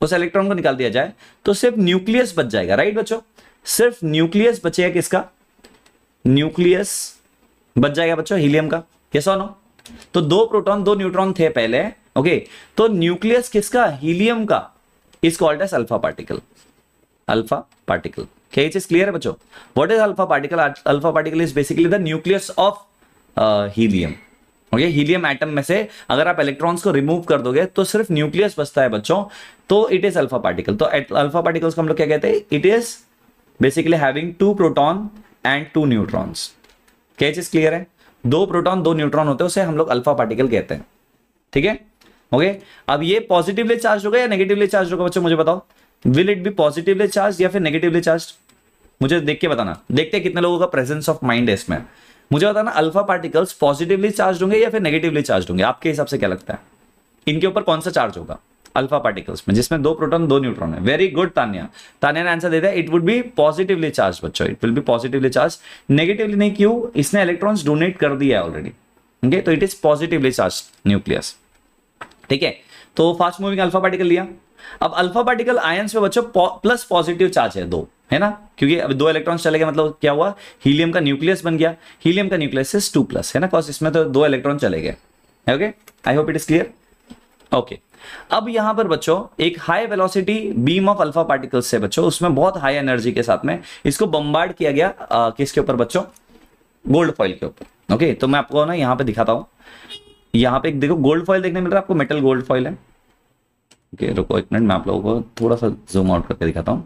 उस इलेक्ट्रॉन को निकाल दिया जाए तो सिर्फ न्यूक्लियस बच जाएगा, राइट बच्चों। सिर्फ न्यूक्लियस बचेगा, किसका? न्यूक्लियस बच जाएगा बच्चों हीलियम का, यस और नो। तो 2 प्रोटॉन 2 न्यूट्रॉन थे पहले, ओके तो न्यूक्लियस किसका? हीलियम का, is called as alpha particle. Alpha particle, क्या ये चीज क्लियर है बच्चों? What is alpha particle? Alpha particle is basically the nucleus of helium. Okay helium atom में से अगर आप इलेक्ट्रॉन्स को रिमूव कर दोगे तो सिर्फ न्यूक्लियस बचता है बच्चों, तो इट इज अल्फा पार्टिकल। तो अल्फा पार्टिकल्स को हम लोग क्या कहते हैं? It is basically having 2 proton and 2 neutrons. क्या चीज क्लियर है? 2 प्रोटॉन 2 न्यूट्रॉन होते हैं, उसे हम लोग अल्फा पार्टिकल कहते हैं, ठीक है। ओके अब ये पॉजिटिवली चार्ज होगा या नेगेटिवली चार्ज होगा बच्चों, मुझे बताओ। Will it be positively charge या फिर नेगेटिवली चार्ज? मुझे देख के बताना, देखते हैं कितने लोगों का प्रेजेंस ऑफ माइंड है इसमें। मुझे बताना अल्फा पार्टिकल्स पॉजिटिवली चार्ज होंगे या फिर नेगेटिवली चार्ज होंगे? आपके हिसाब से क्या लगता है इनके ऊपर कौन सा चार्ज होगा अल्फा पार्टिकल्स में, जिसमें 2 प्रोटॉन 2 न्यूट्रॉन है? वेरी गुड तान्या, तान्या ने आंसर दे दिया, it would be positively charge बच्चों, it will be positively charge. Negatively नहीं, क्यों? इसने इलेक्ट्रॉन्स डोनेट कर दिया है ऑलरेडी, ओके तो it is positively charge nucleus, ठीक है। तो फास्ट मूविंग अल्फा पार्टिकल लिया। अब अल्फा पार्टिकल आयंस में बच्चों प्लस पॉजिटिव चार्ज है 2, है ना, क्योंकि अब 2 इलेक्ट्रॉन्स चले गए, मतलब क्या हुआ? हीलियम का न्यूक्लियस बन गया। हीलियम का न्यूक्लियस इज 2+, है ना, कॉज इसमें तो 2 इलेक्ट्रॉन चले गए। Okay I hope it is clear. Okay अब यहां पर बच्चों एक high velocity beam of alpha particles है बच्चों, उसमें बहुत हाई एनर्जी के साथ में इसको बम्बार्ड किया गया किसके ऊपर बच्चों? गोल्ड फॉइल के ऊपर। ओके तो मैं आपको ना यहां पे दिखाता हूं। यहां पे देखो गोल्ड फॉइल देखने मिल रहा है आपको, मेटल गोल्ड फॉइल है। ओके रुको एक मिनट, मैं आप लोगों को थोड़ा सा जूम आउट करके दिखाता हूं।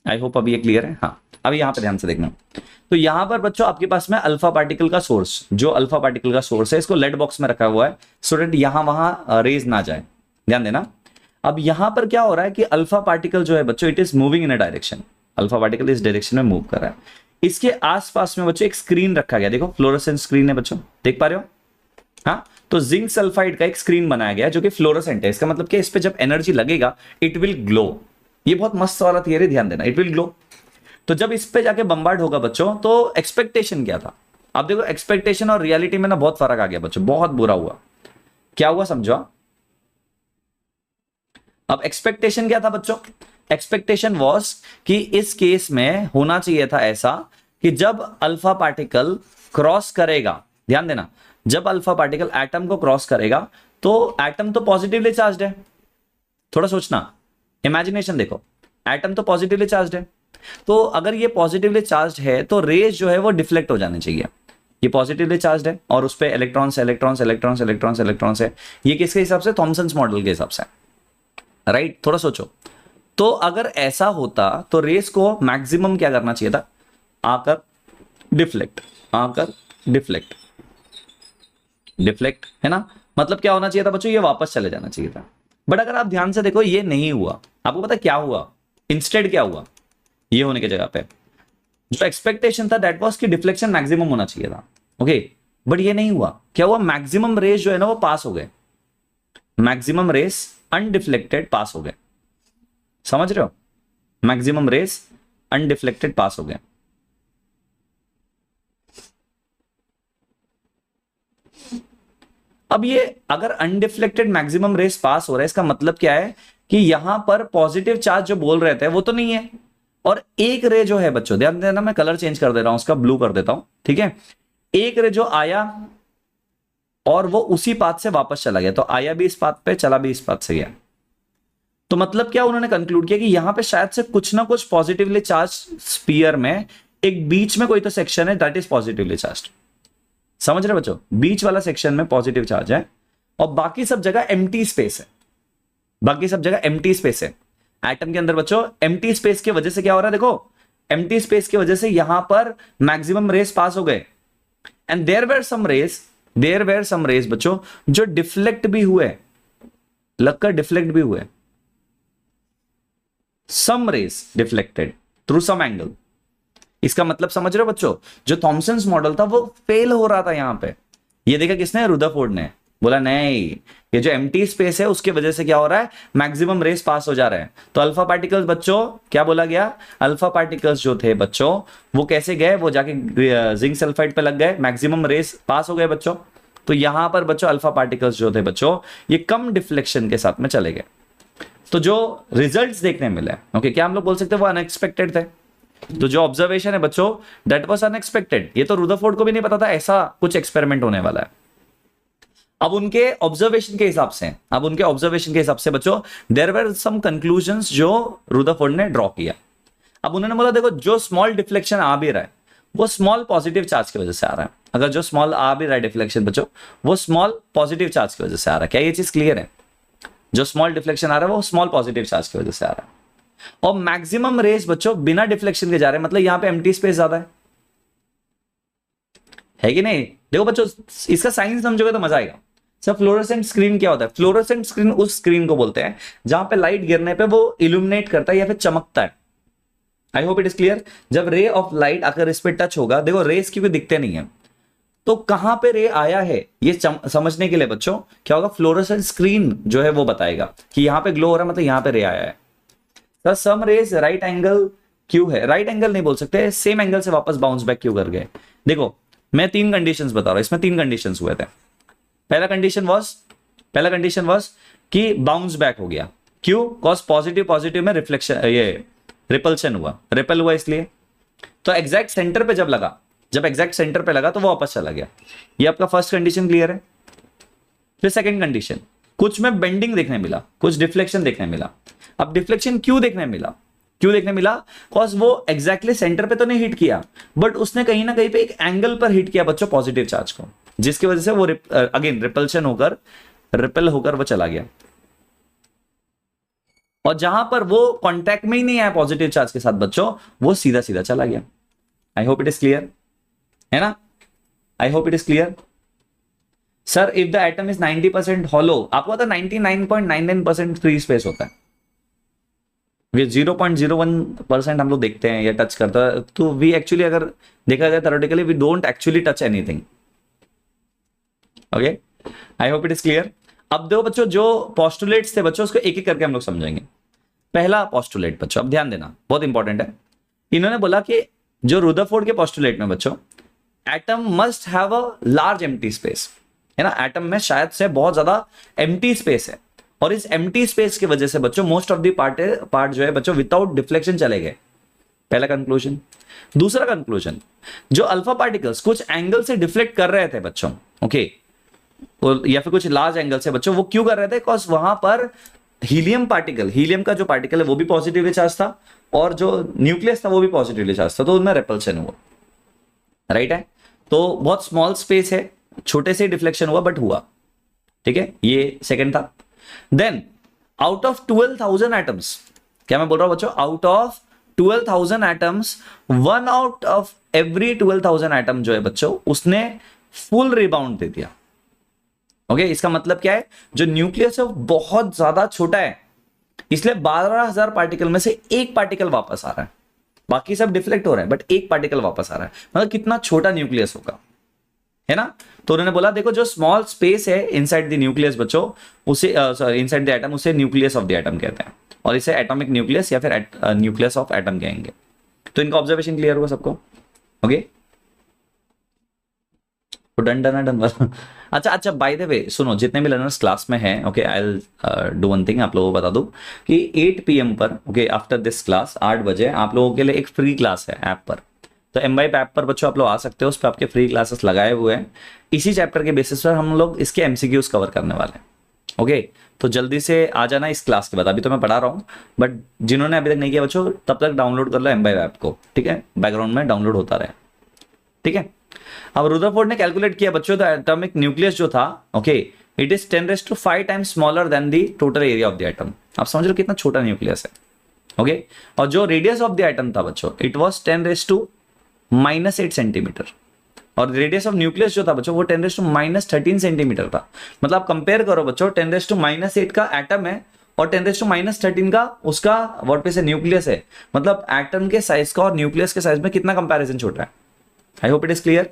आई होप अभी ये क्लियर है। हाँ अब यहां पे ध्यान से देखना। तो यहां पर बच्चों आपके पास में अल्फा पार्टिकल का सोर्स, जो अल्फा पार्टिकल का सोर्स है, इसको लेड बॉक्स में रखा हुआ है सो दैट यहां वहां रेज ना जाए, ध्यान देना। अब यहां पर क्या हो रहा है कि अल्फा पार्टिकल जो है बच्चों it is moving in a direction, alpha particle इस डायरेक्शन में मूव कर रहा है। इसके आसपास में बच्चों एक स्क्रीन रखा गया, देखो फ्लोरोसेंट स्क्रीन है बच्चों, देख पा रहे हो? हाँ तो जिंक सल्फाइड का एक स्क्रीन बनाया गया जो कि फ्लोरोसेंट है। इसका मतलब कि इस पे जब एनर्जी लगेगा इट विल ग्लो, ये बहुत मस्त वाला थियरी, ध्यान देना, इट विल ग्लो। तो जब इस पे जाके बम्बार्ड होगा बच्चों, तो एक्सपेक्टेशन क्या था? आप देखो एक्सपेक्टेशन और रियलिटी में ना बहुत फर्क आ गया बच्चों, बहुत बुरा हुआ। क्या हुआ समझो। अब एक्सपेक्टेशन क्या था बच्चों? एक्सपेक्टेशन वॉज कि इस केस में होना चाहिए था ऐसा कि जब अल्फा पार्टिकल क्रॉस करेगा, ध्यान देना, जब अल्फा पार्टिकल एटम को क्रॉस करेगा तो एटम तो पॉजिटिवली चार्ज्ड है। थोड़ा सोचना, इमेजिनेशन देखो, एटम तो पॉजिटिवली चार्ज्ड है, तो अगर ये पॉजिटिवली चार्ज्ड है तो रेज जो है वो डिफ्लेक्ट हो जाने चाहिए। ये पॉजिटिवली चार्ज्ड है और उस पे electrons electrons electrons electrons electrons है। ये किसके हिसाब से? थॉमसन्स मॉडल के हिसाब से, राइट? थोड़ा सोचो, तो अगर ऐसा होता तो रेस को मैक्सिमम क्या करना चाहिए था? आकर डिफ्लेक्ट, आकर डिफ्लेक्ट, डिफ्लेक्ट, है ना? मतलब क्या होना चाहिए था बच्चों? ये वापस चले जाना चाहिए था। बट अगर आप ध्यान से देखो ये नहीं हुआ। आपको पता क्या हुआ इंस्टेड? क्या हुआ? ये होने की जगह पे जो एक्सपेक्टेशन था दैट वाज कि डिफ्लेक्शन मैक्सिमम होना चाहिए था, ओके, बट ये नहीं हुआ। क्या हुआ? मैक्सिमम रेस जो है ना वो पास हो गए, मैक्सिमम रेस अनडिफ्लेक्टेड पास हो गए। समझ रहे हो? मैक्सिमम रेस अनडिफ्लेक्टेड पास हो गए। अब ये अगर अनडिफ्लेक्टेड मैक्सिमम रेस पास हो रहा है, इसका मतलब क्या है कि यहां पर पॉजिटिव चार्ज जो बोल रहे थे वो तो नहीं है, और एक रे जो है बच्चों, ध्यान देना, मैं कलर चेंज कर दे रहा हूं, उसका ब्लू कर देता हूं, ठीक है? एक रे जो आया और वो उसी पाथ से वापस चला गया, तो आया भी इस पाथ पे, चला भी इस पाथ से गया। तो मतलब क्या उन्होंने कंक्लूड किया कि यहां पे शायद से कुछ ना कुछ पॉजिटिवली चार्ज स्फीयर में एक बीच में कोई तो सेक्शन है दैट इज पॉजिटिवली चार्ज। समझ रहे बच्चों? बीच वाला सेक्शन में पॉजिटिव चार्ज है और बाकी सब जगह एम्प्टी स्पेस है, बाकी सब जगह एम्प्टी स्पेस है। एटम के अंदर बच्चों एम्प्टी स्पेस की वजह से क्या हो रहा है? देखो, एम्प्टी स्पेस की वजह से यहां पर मैक्सिमम रेस पास हो गए, and there were some rays बच्चों जो डिफ्लेक्ट भी हुए, लगकर डिफ्लेक्ट भी हुए, some rays deflected through some angle. इसका मतलब समझ रहे हो बच्चों? जो थॉमसन्स मॉडल था वो फेल हो रहा था यहां पे। ये देखा किसने? रुदरफोर्ड ने। बोला नहीं, ये जो एम्प्टी स्पेस है उसकी वजह से क्या हो रहा है? मैक्सिमम रेस पास हो जा रहे हैं। तो अल्फा पार्टिकल्स बच्चों, क्या बोला गया? अल्फा पार्टिकल्स जो थे बच्चों वो कैसे गए? वो जाके जिंक सल्फाइड पे लग गए, मैक्सिमम रेस पास हो गए बच्चों। तो यहां पर बच्चों अल्फा पार्टिकल्स जो थे बच्चों ये कम डिफ्लेक्शन के साथ में चले गए। तो जो रिजल्ट्स देखने मिले, ओके, क्या हम लोग बोल सकते हैं वो अनएक्सपेक्टेड थे। तो जो ऑब्जर्वेशन है बच्चों दैट वाज अनएक्सपेक्टेड। ये तो रुदरफोर्ड को भी नहीं पता था ऐसा कुछ एक्सपेरिमेंट होने वाला है। अब उनके ऑब्जर्वेशन के हिसाब से बच्चों देयर वर सम कंक्लूजन्स जो रुदरफोर्ड ने ड्रॉ किया। अब उन्होंने बोला देखो, जो स्मॉल डिफ्लेक्शन आ भी रहा है वो स्मॉल पॉजिटिव चार्ज की वजह से आ रहा है। अगर जो स्मॉल आ भी रहा है डिफ्लेक्शन बच्चों वो स्मॉल पॉजिटिव चार्ज की वजह से आ रहा है। क्या ये चीज क्लियर है? जो स्मॉल डिफ्लेक्शन आ रहा है वो स्मॉल पॉजिटिव चार्ज की वजह से आ रहा है। और मैक्सिमम रेस बच्चों बिना डिफ्लेक्शन के जा रहे हैं, मतलब यहां पे एम्प्टी स्पेस ज्यादा है कि नहीं? देखो बच्चों, इसका साइंस समझोगे तो मजा आएगा। सर फ्लोरोसेंट स्क्रीन क्या होता है? फ्लोरोसेंट स्क्रीन उस स्क्रीन को बोलते हैं जहां पे लाइट गिरने पे वो इल्यूमिनेट करता है या फिर चमकता है। I hope it is clear. जब रे ऑफ लाइट अगर इस पे टच होगा, देखो रेस क्योंकि दिखते नहीं है, तो कहां पे रे आया है ये समझने के लिए बच्चों क्या होगा? फ्लोरोसेंट स्क्रीन जो है वो बताएगा कि यहां पे ग्लो हो रहा है, मतलब यहां पे रे आया है। सर सम रेस राइट एंगल क्यों है? राइट एंगल नहीं बोल सकते, सेम एंगल से वापस बाउंस बैक क्यों कर गए? देखो मैं 3 कंडीशंस बता रहा हूं, इसमें 3 कंडीशंस हुए थे। पहला कंडीशन वाज कि बाउंस बैक हो गया। क्यों? कॉज पॉजिटिव में रिफ्लेक्शन, ये रिपल्शन हुआ, रिपल हुआ इसलिए। तो एग्जैक्ट सेंटर पे जब एग्जैक्ट सेंटर पे लगा तो वो वापस चला गया। ये आपका फर्स्ट कंडीशन क्लियर है। फिर सेकंड कंडीशन, कुछ में बेंडिंग देखने मिला, कुछ डिफ्लेक्शन देखने मिला। अब डिफ्लेक्शन क्यों देखने मिला? कॉज वो एग्जैक्टली सेंटर पे तो नहीं हिट किया, बट उसने कहीं ना कहीं पे एक एंगल पर हिट किया बच्चों पॉजिटिव चार्ज को, जिसकी वजह से वो अगेन रिपल होकर वो चला गया। और जहां पर वो कांटेक्ट में ही नहीं आया पॉजिटिव चार्ज के साथ बच्चों, वो सीधा सीधा चला गया। आई होप इट इज क्लियर, है ना? I hope it is clear. Sir if the atom is 90% hollow, आपको पता 99.99% फ्री स्पेस होता है। 0.01% हम लोग देखते हैं या टच करता है, तो वी एक्चुअली अगर देखा जाए theoretically we don't actually touch anything. Okay, I hope it is clear. अब देखो बच्चों, जो पोस्टुलेट्स थे बच्चों उसको एक एक करके हम लोग समझेंगे। पहला पोस्टुलेट बच्चों, अब ध्यान देना, बहुत इंपॉर्टेंट है। इन्होंने बोला कि जो रुदरफोर्ड के पोस्टुलेट में बच्चों, atom must have a large empty space, है ना, एटम में शायद से बहुत ज्यादा एम्प्टी स्पेस है, और इस एम्प्टी स्पेस की वजह से बच्चों मोस्ट ऑफ द पार्ट जो है बच्चों विदाउट डिफ्लेक्शन चले गए। पहला कंक्लूजन। दूसरा कंक्लूजन, जो अल्फा पार्टिकल्स कुछ एंगल से डिफ्लेक्ट कर रहे थे बच्चों, ओके, या फिर कुछ लार्ज एंगल से बच्चों, वो क्यों कर रहे थे? बिकॉज वहां पर हीलियम पार्टिकल, हीलियम का जो पार्टिकल है वो भी पॉजिटिवली चार्ज था, और जो न्यूक्लियस था वो भी पॉजिटिवली चार्ज था, तो उनमें रेपल्शन हुआ, राइट है। तो बहुत स्मॉल स्पेस है, छोटे से डिफ्लेक्शन हुआ बट हुआ, ठीक है, ये सेकंड था। देन आउट ऑफ 12,000 एटम्स, क्या मैं बोल रहा हूं बच्चों, out of 12,000 atoms, 1 out of every 12,000 atom जो है बच्चों, उसने फुल रिबाउंड दे दिया। ओके, इसका मतलब क्या है, जो न्यूक्लियस है वो बहुत ज्यादा छोटा है, इसलिए 12,000 पार्टिकल में से एक पार्टिकल वापस आ रहा है, बाकी सब डिफ्लेक्ट हो रहे हैं बट एक पार्टिकल वापस आ रहा है, मतलब कितना छोटा न्यूक्लियस होगा, है ना। तो उन्होंने बोला देखो जो स्मॉल स्पेस है इनसाइड द न्यूक्लियस बच्चों, उसे सॉरी इनसाइड द एटम, उसे न्यूक्लियस ऑफ द एटम कहते हैं, और इसे एटॉमिक न्यूक्लियस या फिर न्यूक्लियस ऑफ एटम कहेंगे। तो इनका ऑब्जर्वेशन क्लियर हुआ सबको? ओके, तो डन डन डन डन। अच्छा, बाय द वे सुनो, जितने भी लर्नर्स क्लास में हैं, okay, I will do one thing, आप लोगों को बता दूं कि 8 PM पर, ओके, आफ्टर दिस क्लास 8 बजे आप लोगों के लिए एक फ्री क्लास है ऐप पर। तो एमवाइब ऐप पर बच्चों आप लोग आ सकते हो, उस पर आपके फ्री क्लासेस लगाए हुए हैं। इसी चैप्टर के बेसिस पर हम लोग इसके एमसीक्यूज कवर करने वाले हैं, ओके। तो जल्दी से आ जाना इस क्लास के बाद, अभी तो मैं पढ़ा रहा हूँ, बट जिन्होंने अभी तक नहीं किया बच्चों, तब तक डाउनलोड कर लो एमवाइब ऐप को, ठीक है, बैकग्राउंड में डाउनलोड होता रहे, ठीक है। अब रुदरफोर्ड ने कैलकुलेट किया बच्चों, द एटॉमिक न्यूक्लियस जो था, okay, it is 10⁵ times smaller than the total area of the atom. आप समझ लो कितना छोटा न्यूक्लियस है, ओके। और जो रेडियस ऑफ द एटम था बच्चों, इट वाज 10⁻⁻8 सेंटीमीटर, और रेडियस ऑफ न्यूक्लियस जो था बच्चों वो 10⁻13 सेंटीमीटर था। मतलब आप कंपेयर करो बच्चों, 10⁻8 का एटम है और 10⁻13 का उसका व्हाट पे से न्यूक्लियस है, मतलब एटम के साइज का और न्यूक्लियस के साइज में कितना कंपैरिजन छोटा है। I hope it is clear,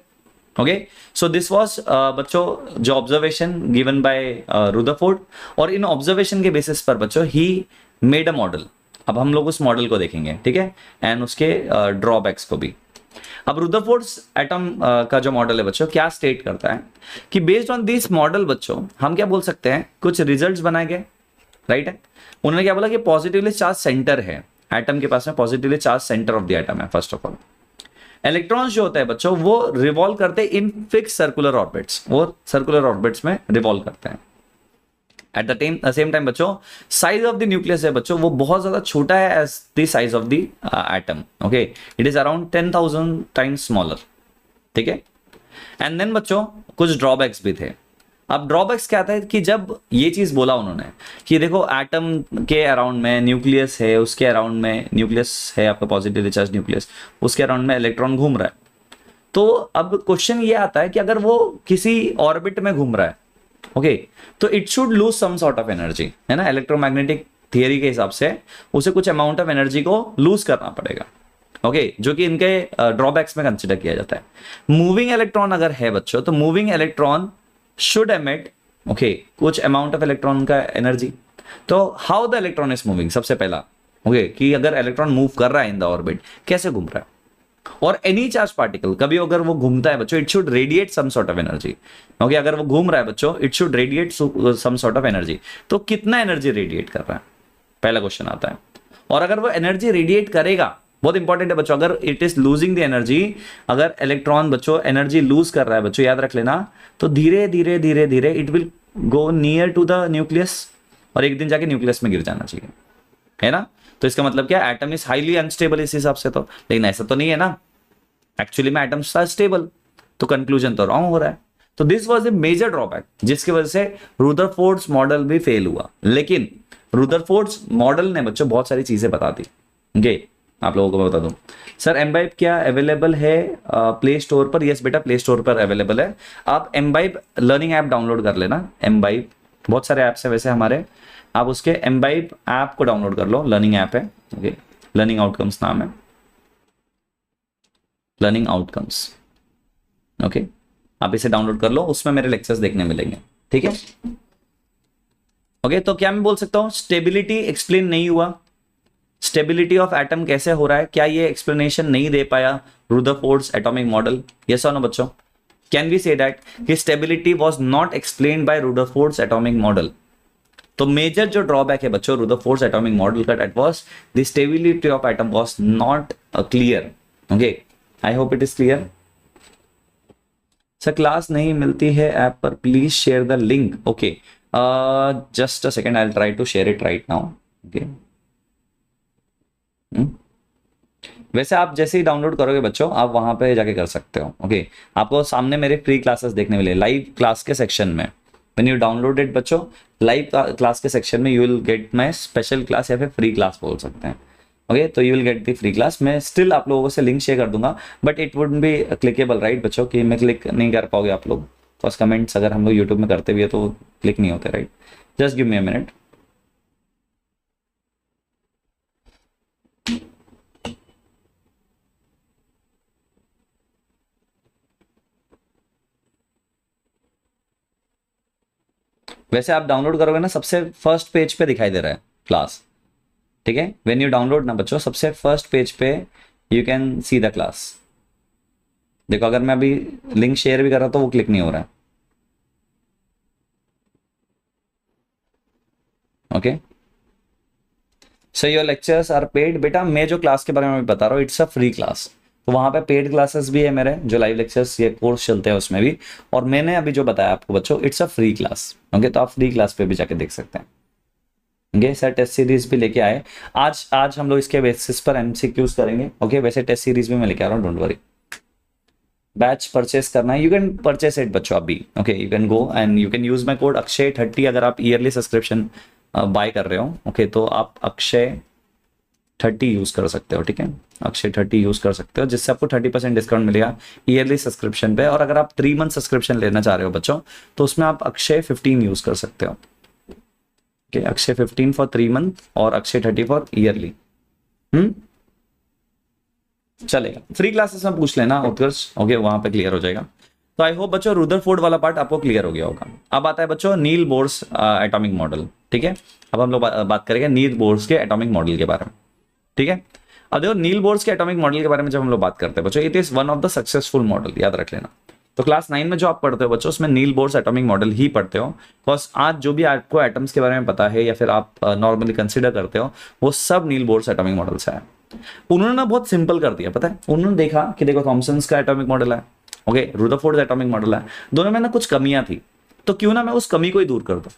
okay. So this was बच्चों जो ऑब्जर्वेशन गिवन बाय रुदरफोर्ड, और इन ऑब्जर्वेशन के बेसिस पर बच्चों ही मेड अ मॉडल। अब हम लोग उस मॉडल को देखेंगे, ठीक है, एंड उसके ड्रॉबैक्स को भी। अब रुदरफोर्ड्स एटम का जो मॉडल है बच्चों, क्या स्टेट करता है कि बेस्ड ऑन दिस मॉडल बच्चों, हम क्या बोल सकते हैं, कुछ रिजल्ट्स बनाए गए, राइट है। उन्होंने क्या बोला कि पॉजिटिवली चार्ज सेंटर है एटम के पास में, positively charge centre of the atom है। फर्स्ट ऑफ ऑल इलेक्ट्रॉन्स जो होता है बच्चों वो रिवॉल्व करते हैं इन फिक्स सर्कुलर ऑर्बिट्स, वो सर्कुलर ऑर्बिट्स में रिवॉल्व करते हैं। एट द सेम टाइम बच्चों साइज ऑफ द न्यूक्लियस है बच्चों वो बहुत ज्यादा छोटा है as the size of the atom, okay, it is around 10,000 times smaller, ठीक है। एंड देन बच्चों कुछ ड्रॉबैक्स भी थे। अब ड्रॉबैक्स क्या था कि जब ये चीज बोला उन्होंने कि देखो एटम के अराउंड में न्यूक्लियस है, उसके अराउंड में न्यूक्लियस है आपका पॉजिटिवली चार्ज न्यूक्लियस, उसके अराउंड में इलेक्ट्रॉन घूम रहा है, तो अब क्वेश्चन ये आता है कि अगर वो किसी ऑर्बिट में घूम रहा है, ओके, तो it should lose some sort of energy, है ना, इलेक्ट्रोमैग्नेटिक थियरी के हिसाब से उसे कुछ अमाउंट ऑफ एनर्जी को लूज करना पड़ेगा, ओके, जो कि इनके ड्रॉबैक्स में कंसिडर किया जाता है। मूविंग इलेक्ट्रॉन अगर है बच्चों, तो moving electron should emit, okay, कुछ अमाउंट ऑफ इलेक्ट्रॉन का एनर्जी। तो how the electron is moving, सबसे पहला, ओके, कि अगर इलेक्ट्रॉन मूव कर रहा है इन द ऑर्बिट, कैसे घूम रहा है, और एनी चार्ज पार्टिकल कभी अगर वो घूमता है बच्चों, it should radiate some sort of energy, okay, अगर वो घूम रहा है बच्चों, it should radiate some sort of energy. तो कितना एनर्जी रेडिएट कर रहा है, पहला क्वेश्चन आता है। और अगर वो एनर्जी रेडिएट करेगा, बहुत इंपॉर्टेंट है बच्चों, अगर it is losing the energy, अगर इलेक्ट्रॉन बच्चों एनर्जी लूज कर रहा है बच्चों, याद रख लेना, तो धीरे धीरे धीरे धीरे it will go near to the nucleus, और एक दिन जाके न्यूक्लियस में गिर जाना चाहिए, है ना। तो इसका मतलब क्या, एटम इज हाईली अनस्टेबल इस हिसाब से, तो लेकिन ऐसा तो नहीं है ना, एक्चुअली में एटम्स आर स्टेबल, तो कंक्लूजन तो रॉन्ग हो रहा है। तो this was the major drawback, जिसकी वजह से रुदरफोर्ड्स मॉडल भी फेल हुआ। लेकिन रुदरफोर्ड्स मॉडल ने बच्चों बहुत सारी चीजें बता दी, ओके, आप लोगों को मैं बता दूं। सर एमवाइब क्या अवेलेबल है प्ले स्टोर पर? यस बेटा, प्ले स्टोर पर अवेलेबल है। आप एमवाइब लर्निंग ऐप डाउनलोड कर लेना। एमवाइब बहुत सारे ऐप्स है वैसे हमारे, आप उसके एमवाइब ऐप को डाउनलोड कर लो, लर्निंग ऐप है, ओके, लर्निंग आउटकम्स नाम है, लर्निंग आउटकम्स, ओके, आप इसे डाउनलोड कर लो, उसमें मेरे लेक्चर्स देखने मिलेंगे, ठीक है, ओके। तो क्या मैं बोल सकता हूं, स्टेबिलिटी एक्सप्लेन नहीं हुआ, स्टेबिलिटी ऑफ एटम कैसे हो रहा है, क्या ये एक्सप्लेनेशन नहीं दे पाया रुदरफोर्ड्स एटॉमिक मॉडल? यस और नो बच्चों? कैन वी से दैट कि stability was not explained by Rutherford's atomic model? तो मेजर जो ड्रॉबैक है बच्चों रुदरफोर्ड्स एटॉमिक मॉडल का, that was the stability of atom was not clear. Okay, I hope it is clear. Sir class नहीं मिलती है ऐप पर, please share the link. Okay, just a second, I will try to share it right now. Okay, वैसे आप जैसे ही डाउनलोड करोगे बच्चों, आप वहां पे जाके कर सकते हो. ओके, आपको सामने मेरे फ्री क्लासेस देखने मिले लाइव क्लास के सेक्शन में. व्हेन यू डाउनलोड इट बच्चों, लाइव क्लास के सेक्शन में you will get my special class या फिर फ्री क्लास बोल सकते हैं. ओके, तो you will get the free class. मैं स्टिल आप लोगों से लिंक शेयर कर दूंगा, but it would B clickable right बच्चों, कि मैं क्लिक नहीं कर पाओगे आप लोग. फर्स्ट कमेंट्स अगर हम लोग यूट्यूब में करते भी है तो क्लिक नहीं होते right. Just give me a minute. वैसे आप डाउनलोड करोगे ना, सबसे फर्स्ट पेज पे दिखाई दे रहा है क्लास. ठीक है, व्हेन यू डाउनलोड ना बच्चों, सबसे फर्स्ट पेज पे you can see the class. देखो, अगर मैं अभी लिंक शेयर भी कर रहा हूं तो वो क्लिक नहीं हो रहा है. Okay, so your lectures are paid. बेटा मैं जो क्लास के बारे में बता रहा हूँ, इट्स अ फ्री क्लास. तो वहां पे पेड क्लासेस भी है मेरे, जो लाइव लेक्चर्स ये कोर्स चलते हैं उसमें भी. और मैंने अभी जो बताया आपको बच्चों, it's a free class. Okay, तो आप फ्री क्लास पे भी जाके देख सकते हैं. ओके सर, टेस्ट सीरीज भी लेके आए आज हम लोग इसके बेसिस पर एमसीक्यूज करेंगे. ओके, वैसे टेस्ट सीरीज भी मैं लेके आ रहा हूँ, डोंट वरी. बैच परचेस करना है, यू कैन परचेस इट बच्चों अभी. Okay, you can go and you can use my code अक्षय30 अगर आप ईयरली सब्सक्रिप्शन बाय कर रहे हो. ओके, तो आप अक्षय30 यूज कर सकते हो. ठीक है, अक्षय30 यूज कर सकते हो, जिससे आपको 30% डिस्काउंट मिलेगा ईयरली सब्सक्रिप्शन पे. और अगर आप 3 मंथ सब्सक्रिप्शन लेना चाह रहे हो बच्चों, तो उसमें आप अक्षय15 यूज कर सकते हो. अक्षय15 फॉर 3 मंथ और अक्षय30 फॉर ईयरली. चलेगा. फ्री क्लासेस में पूछ लेना उत्कर्ष. ओके, वहां पे क्लियर हो जाएगा. तो आई होप बच्चों रुदरफोर्ड वाला पार्ट आपको क्लियर हो गया होगा. अब आता है बच्चों नील बोर्स एटॉमिक मॉडल. ठीक है, अब हम लोग बात करेंगे नील बोर्स के एटॉमिक मॉडल के बारे में. ठीक है, अब देखो नील बोर्स के एटॉमिक मॉडल के बारे में जब हम लोग बात करते हैं बच्चों, it is one of the successful model, याद रख लेना. तो क्लास 9 में जो आप पढ़ते हो बच्चों, उसमें नील बोर्स एटॉमिक मॉडल ही पढ़ते हो. बिकॉज आज जो भी आपको एटम्स के बारे में पता है या फिर आप नॉर्मली कंसिडर करते हो, वो सब नील बोर्स एटॉमिक मॉडल से है. उन्होंने ना बहुत सिंपल कर दिया, पता है. उन्होंने देखा कि देखो थॉमसन्स का एटॉमिक मॉडल है, ओके, रुदरफोर्ड एटॉमिक मॉडल है, दोनों में ना कुछ कमियां थी. तो क्यों ना मैं उस कमी को ही दूर कर दूं,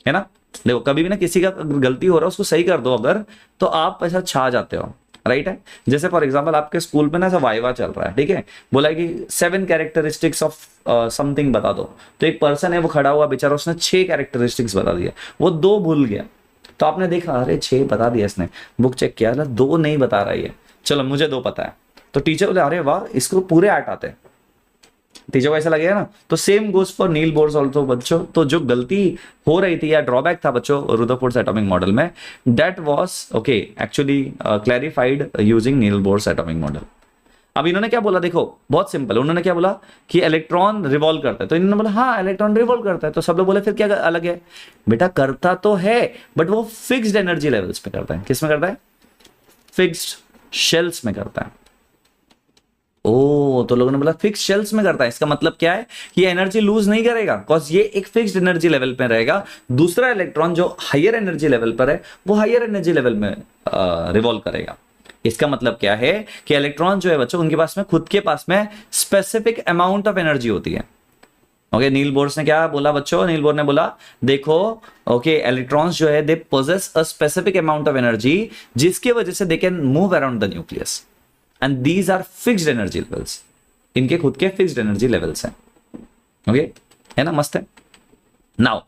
है ना. देखो, कभी भी ना किसी का गलती हो रहा है उसको सही कर दो अगर, तो आप ऐसा छा जाते हो. राइट है. जैसे फॉर एग्जांपल आपके स्कूल में ना ऐसा वाइवा चल रहा है. ठीक है, बोला कि 7 कैरेक्टरिस्टिक्स ऑफ समथिंग बता दो. तो एक पर्सन है वो खड़ा हुआ बेचारा, उसने 6 कैरेक्टरिस्टिक्स बता दिया, वो 2 भूल गया. तो आपने देखा अरे 6 बता दिया इसने, बुक चेक किया 2 नहीं बता रही है, चलो मुझे 2 पता है. तो टीचर बोले अरे वाह, इसको पूरे 8 आते हैं. टीचर को ऐसा लगेगा ना. तो same goes for Niels Bohr's also बच्चों. तो जो गलती हो रही थी या ड्रॉबैक था बच्चों रुदरफोर्ड्स एटॉमिक मॉडल में, that was okay actually clarified using Niels Bohr's atomic model. अब इन्होंने क्या बोला, देखो बहुत सिंपल. उन्होंने क्या बोला कि इलेक्ट्रॉन रिवॉल्व करता है. तो इन्होंने बोला हाँ इलेक्ट्रॉन रिवॉल्व करता है. तो सब लोग बोले फिर क्या अलग है? बेटा करता तो है, बट वो फिक्स्ड एनर्जी लेवल्स पे करता है. किस में करता है? फिक्स्ड शेल्स में करता है. ओ, तो लोगों ने बोला फिक्स शेल्स में करता है. इसका मतलब क्या है कि एनर्जी लूज नहीं करेगा, बिकॉज ये एक फिक्स्ड एनर्जी लेवल पे रहेगा. दूसरा इलेक्ट्रॉन जो हायर एनर्जी लेवल पर है, वो हायर एनर्जी लेवल में रिवॉल्व करेगा. इसका मतलब क्या है कि इलेक्ट्रॉन जो है बच्चों, उनके पास में खुद के पास में स्पेसिफिक अमाउंट ऑफ एनर्जी होती है. ओके, नील बोर्स ने क्या बोला बच्चों? नील बोर ने बोला देखो ओके, इलेक्ट्रॉन्स जो है they possess a specific amount of energy, जिसकी वजह से they can move around the nucleus. And these are fixed energy levels. इनके खुद के फिक्स्ड एनर्जी लेवल्स हैं. ओके, है ना, मस्त है. नाउ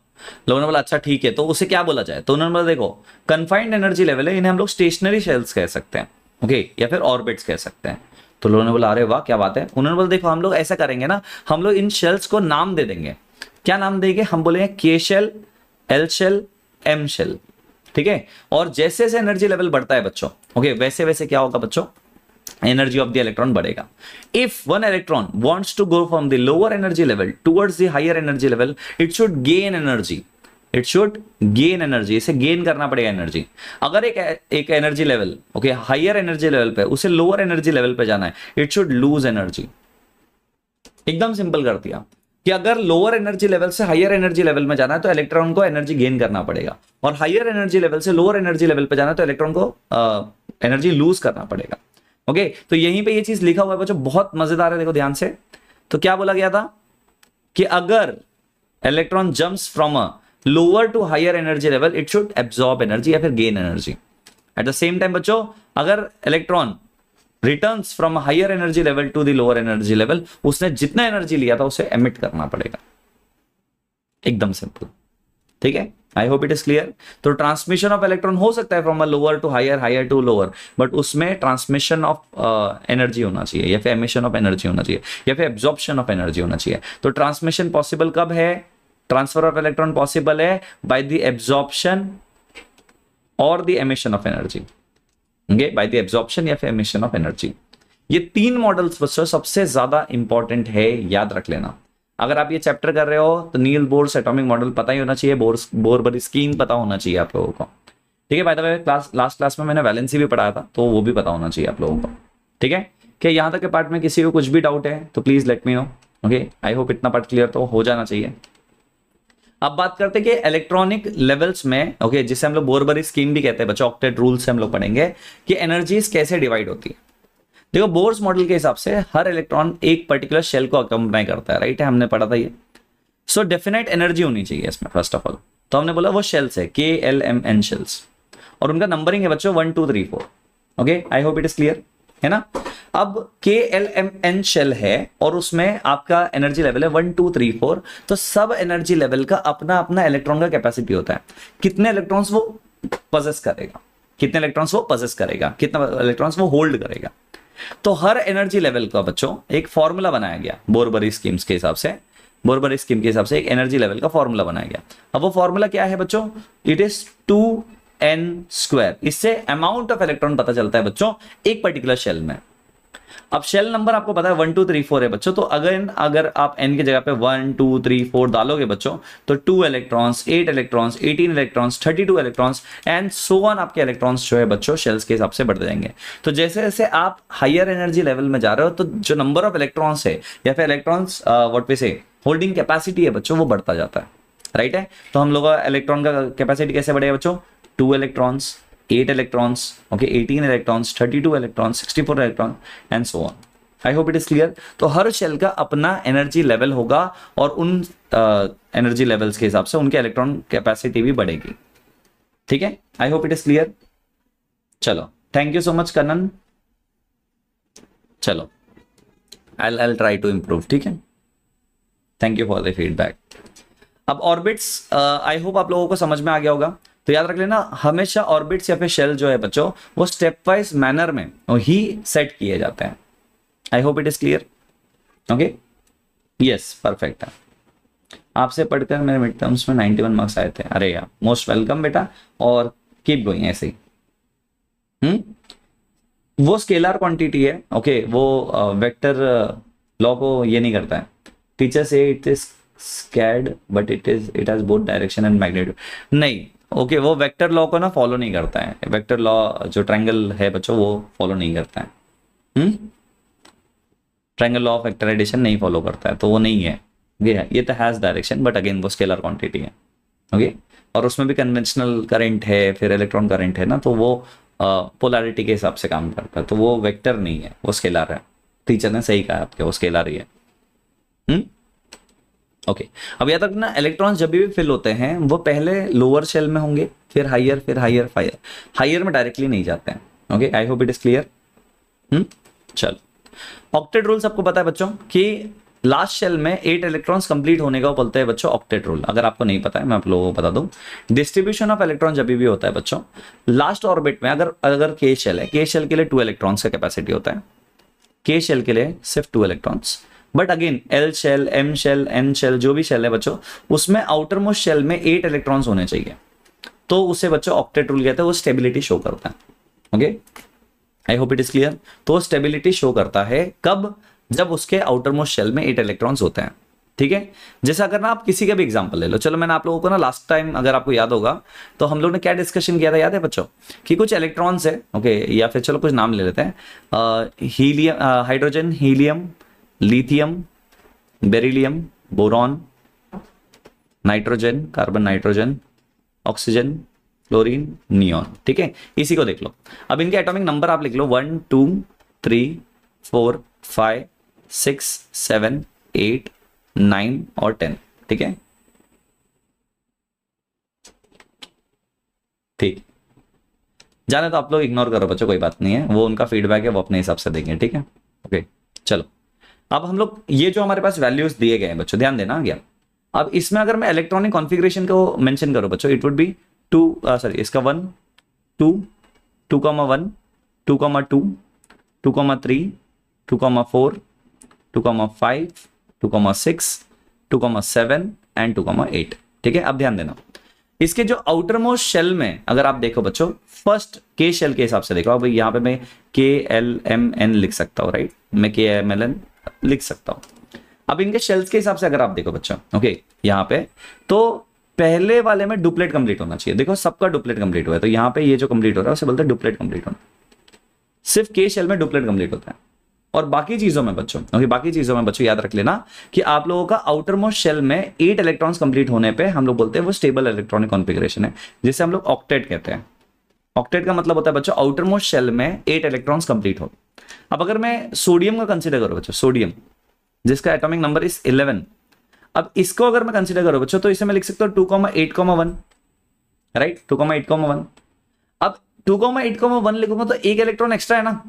लोगों ने बोला अच्छा ठीक है, तो उसे क्या बोला जाए? तो उन्होंने बोला देखो कन्फाइंड एनर्जी लेवल है, इन्हें हम लोग स्टेशनरी शेल्स कह सकते हैं. ओके, या फिर ऑर्बिट्स कह सकते हैं. तो लोगों ने बोला अरे वाह क्या बात है. उन्होंने बोला देखो हम लोग ऐसा करेंगे ना, हम लोग इन शेल्स को नाम दे देंगे. क्या नाम देंगे? हम बोलेंगे K shell, L shell, M shell. ठीक है, और जैसे जैसे एनर्जी लेवल बढ़ता है बच्चों, ओके, वैसे वैसे क्या होगा बच्चों? एनर्जी ऑफ द इलेक्ट्रॉन बढ़ेगा. If one electron wants to go from the lower energy level towards the higher energy level, it should gain energy. It should gain energy, इसे गेन करना पड़ेगा एनर्जी। अगर एक energy level okay higher energy level पे उसे लोअर एनर्जी लेवल पे जाना है, इट शुड लूज एनर्जी। एकदम सिंपल कर दिया कि अगर लोअर एनर्जी लेवल से हायर एनर्जी लेवल में जाना है तो इलेक्ट्रॉन को एनर्जी गेन करना पड़ेगा, और हायर एनर्जी लेवल से लोअर एनर्जी लेवल पे जाना है तो इलेक्ट्रॉन को एनर्जी लूज करना पड़ेगा। ओके तो यहीं पे ये चीज लिखा हुआ है बच्चों, बहुत मजेदार है, देखो ध्यान से। तो क्या बोला गया था कि अगर electron jumps from a lower to higher energy level it should absorb energy या फिर gain energy. At the same time बच्चों अगर electron returns from higher energy level to the lower energy level, उसने जितना एनर्जी लिया था उसे एमिट करना पड़ेगा। एकदम सिंपल, ठीक है। I hope it is clear. तो ट्रांसमिशन ऑफ इलेक्ट्रॉन हो सकता है from a lower to higher, higher to lower, but उसमें ट्रांसमिशन ऑफ एनर्जी होना चाहिए या फिर एमिशन ऑफ एनर्जी होना चाहिए या फिर एब्जॉर्प्शन ऑफ एनर्जी होना चाहिए। तो ट्रांसमिशन पॉसिबल कब है, ट्रांसफर ऑफ इलेक्ट्रॉन पॉसिबल है बाय द एब्जॉर्प्शन और the emission of energy, by the absorption या फिर एमिशन ऑफ एनर्जी। ये तीन मॉडल्स बच्चों सबसे ज्यादा इंपॉर्टेंट है, याद रख लेना। अगर आप ये चैप्टर कर रहे हो तो नील बोर्स एटॉमिक मॉडल पता ही होना चाहिए, बोर-बॉरी-स्कीन पता होना चाहिए आप लोगों को, ठीक है। Bye the way last class में मैंने वैलेंसी भी पढ़ाया था, तो वो भी पता होना चाहिए आप लोगों को, ठीक है। कि यहां तक के पार्ट में किसी को कुछ भी डाउट है तो please let me no, okay. I hope इतना पार्ट क्लियर तो हो जाना चाहिए। अब बात करते हैं कि इलेक्ट्रॉनिक लेवल्स में, ओके, जिसे हम लोग बोर-बॉरी स्कीम भी कहते हैं बच्चों, ऑक्टेट रूल से हम लोग पढ़ेंगे कि एनर्जीज कैसे डिवाइड होती है। देखो बोर्स मॉडल के हिसाब से हर इलेक्ट्रॉन एक पर्टिकुलर शेल को अकम्पनाई करता है, राइट है, हमने पढ़ा था ये। सो डेफिनेट एनर्जी होनी चाहिए इसमें फर्स्ट ऑफ ऑल। तो हमने बोला वो शेल्स है KLMN शेल्स, और उनका नंबरिंग है बच्चों 1 2 3 4, okay. I hope it is clear, है ना। अब KLMN शेल है और उसमें आपका एनर्जी लेवल है 1 2 3 4। तो सब एनर्जी लेवल का अपना अपना इलेक्ट्रॉन का कैपेसिटी होता है, कितने इलेक्ट्रॉन्स वो पजेस करेगा, कितने इलेक्ट्रॉन्स वो पजेस करेगा, कितना इलेक्ट्रॉन्स वो होल्ड करेगा। तो हर एनर्जी लेवल का बच्चों एक फॉर्मूला बनाया गया बोर-बॉरी स्कीम्स के हिसाब से, बोर-बॉरी स्कीम के हिसाब से एक एनर्जी लेवल का फॉर्मूला बनाया गया। अब वो फॉर्मूला क्या है बच्चों, इट इज 2n²। इससे अमाउंट ऑफ इलेक्ट्रॉन पता चलता है बच्चों एक पर्टिकुलर शेल में। अब शेल नंबर आपको पता है 1 2 3 4 है बच्चों, तो अगर आप n की जगह पे 1 2 3 4 डालोगे बच्चों तो 2 electrons, 8 electrons, 18 electrons, 32 electrons and so on आपके इलेक्ट्रॉन्स जो है बच्चों शेल्स के हिसाब से बढ़ते जाएंगे। तो जैसे जैसे आप हायर एनर्जी लेवल में जा रहे हो तो जो नंबर ऑफ इलेक्ट्रॉन्स है या फिर इलेक्ट्रॉन्स व्हाट वी से होल्डिंग कैपेसिटी है बच्चों वो बढ़ता जाता है, राइट है। तो हम लोग का इलेक्ट्रॉन का कैपेसिटी कैसे बढ़ेगा बच्चों, 2 electrons, 8 electrons, okay, 18 electrons, 32 electrons, 64 electron and so on. I hope it is clear. तो हर शेल का अपना एनर्जी लेवल होगा और उन एनर्जी लेवल्स के हिसाब से उनके इलेक्ट्रॉन कैपेसिटी भी बढ़ेगी, ठीक है। I hope it is clear. चलो thank you so much Kanan, चलो आई ट्राई टू इम्प्रूव, ठीक है। Thank you for the feedback. अब ऑर्बिट्स आई होप आप लोगों को समझ में आ गया होगा। तो याद रख लेना हमेशा ऑर्बिट्स या फिर शेल जो है बच्चों वो स्टेप वाइज मैनर में ही सेट किए जाते हैं। आई hope it is clear, okay, yes, perfect है। आपसे पढ़कर मेरे मिड टर्म्स में 91 मार्क्स आए थे। अरे यार मोस्ट वेलकम बेटा, और कीप गोइंग ऐसे ही। वो स्केलर क्वांटिटी है, ओके, वो वेक्टर लॉ को ये नहीं करता है। टीचर से it is scared but it has both direction and magnitude, नहीं, ओके, वो वेक्टर लॉ को ना फॉलो नहीं करता है। वेक्टर लॉ जो ट्रायंगल है बच्चों वो फॉलो नहीं करता है। ट्रायंगल लॉ ऑफ वेक्टराइजेशन नहीं फॉलो करता है, तो वो नहीं है। ये तो हैज डायरेक्शन बट अगेन वो स्केलर क्वांटिटी है, ओके। और उसमें भी कन्वेंशनल करंट है, फिर इलेक्ट्रॉन करंट है ना, तो वो पोलैरिटी के हिसाब से काम करता है, तो वो वेक्टर नहीं है, वो स्केलर है। टीचर ने सही कहा आपके, वो स्केलर ही है। ओके, अब याद रखना इलेक्ट्रॉन्स जब भी फिल होते हैं वो पहले लोअर शेल में होंगे, फिर हायर, फिर हायर, हायर में डायरेक्टली नहीं जाते हैं, okay. I hope it is clear. चलो, ऑक्टेट रूल सबको पता है बच्चों कि लास्ट शेल में 8 इलेक्ट्रॉन्स कंप्लीट होने का बोलते हैं बच्चों ऑक्टेट रूल। अगर आपको नहीं पता है मैं आप लोगों को बता दूं, डिस्ट्रीब्यूशन ऑफ इलेक्ट्रॉन जब भी होता है बच्चों लास्ट ऑर्बिट में, अगर के शेल है, के शेल के लिए 2 इलेक्ट्रॉन्स का कैपेसिटी होता है, के शेल के लिए सिर्फ 2 electrons. But again L shell, M shell, N shell, जो भी शेल है बच्चों उसमें आउटर मोस्ट शेल में 8 इलेक्ट्रॉन्स होने चाहिए, तो उसे बच्चों ऑक्टेट रूल कहते हैं। वो स्टेबिलिटी शो करता है, okay. I hope it is clear. तो स्टेबिलिटी शो करता है कब, जब उसके आउटर मोस्ट शेल में 8 इलेक्ट्रॉन्स होते हैं, ठीक है। जैसे अगर ना आप किसी का भी एग्जांपल ले लो, चलो मैंने आप लोगों को ना लास्ट टाइम अगर आपको याद होगा तो हम लोग ने क्या डिस्कशन किया था, याद है बच्चों, कि कुछ इलेक्ट्रॉन्स है, ओके, या फिर चलो कुछ नाम ले लेते हैं, helium, hydrogen, helium, lithium, beryllium, boron, nitrogen, carbon, nitrogen, oxygen, chlorine, neon, ठीक है। इसी को देख लो। अब इनके एटॉमिक नंबर आप लिख लो 1 2 3 4 5 6 7 8 9 और 10, ठीक है। ठीक, जाने तो आप लोग इग्नोर करो बच्चों, कोई बात नहीं है, वो उनका फीडबैक है, वो अपने हिसाब से देंगे, ठीक है। ओके चलो, अब हम लोग ये जो हमारे पास वैल्यूज दिए गए हैं बच्चों, ध्यान देना गया। अब इसमें अगर मैं इलेक्ट्रॉनिक कॉन्फ़िगरेशन को मेंशन करूं बच्चों, इट वुड बी 2 सॉरी इसका 1 2 2,1 2,2 2,3 2,4 2,5 2,6 2,7 एंड 2,8, ठीक है। अब ध्यान देना, इसके जो आउटर मोस्ट शेल में अगर आप देखो बच्चों, फर्स्ट के शेल के हिसाब से देखो, अब यहाँ पे मैं KLMN लिख सकता हूँ, राइट, मैं KMLN लिख सकता हूँ। अब इनके शेल्स के हिसाब से अगर आप देखो बच्चों, ओके, यहाँ पे तो पहले वाले में डुप्लेट कंप्लीट होना चाहिए, देखो सबका डुप्लेट कंप्लीट हुआ है, तो यहाँ पे ये जो कंप्लीट हो रहा है उसे बोलते हैं डुप्लेट कंप्लीट होना। सिर्फ के शेल में डुप्लेट कंप्लीट होता है, और बाकी चीजों में बच्चों, ओके, बाकी चीजों में बच्चों याद रख लेना कि आप लोगों का आउटर मोस्ट शेल में 8 इलेक्ट्रॉन्स कंप्लीट होने पे हम लोग बोलते हैं वो स्टेबल इलेक्ट्रॉनिक कॉन्फ़िगरेशन है, जिसे हम लोग ऑक्टेट कहते हैं। ऑक्टेट का मतलब होता है बच्चों आउटर मोस्ट शेल में 8 इलेक्ट्रॉन्स कंप्लीट हो। अब अगर मैं सोडियम का कंसीडर करूं बच्चों, सोडियम जिसका एटॉमिक नंबर इज 11, अब इसको अगर मैं कंसीडर करूं बच्चों, तो इसे मैं लिख सकता हूं 2,8,1, राइट, 2,8,1। अब 2,8,1 लिखूंगा तो एक इलेक्ट्रॉन एक्स्ट्रा है ना,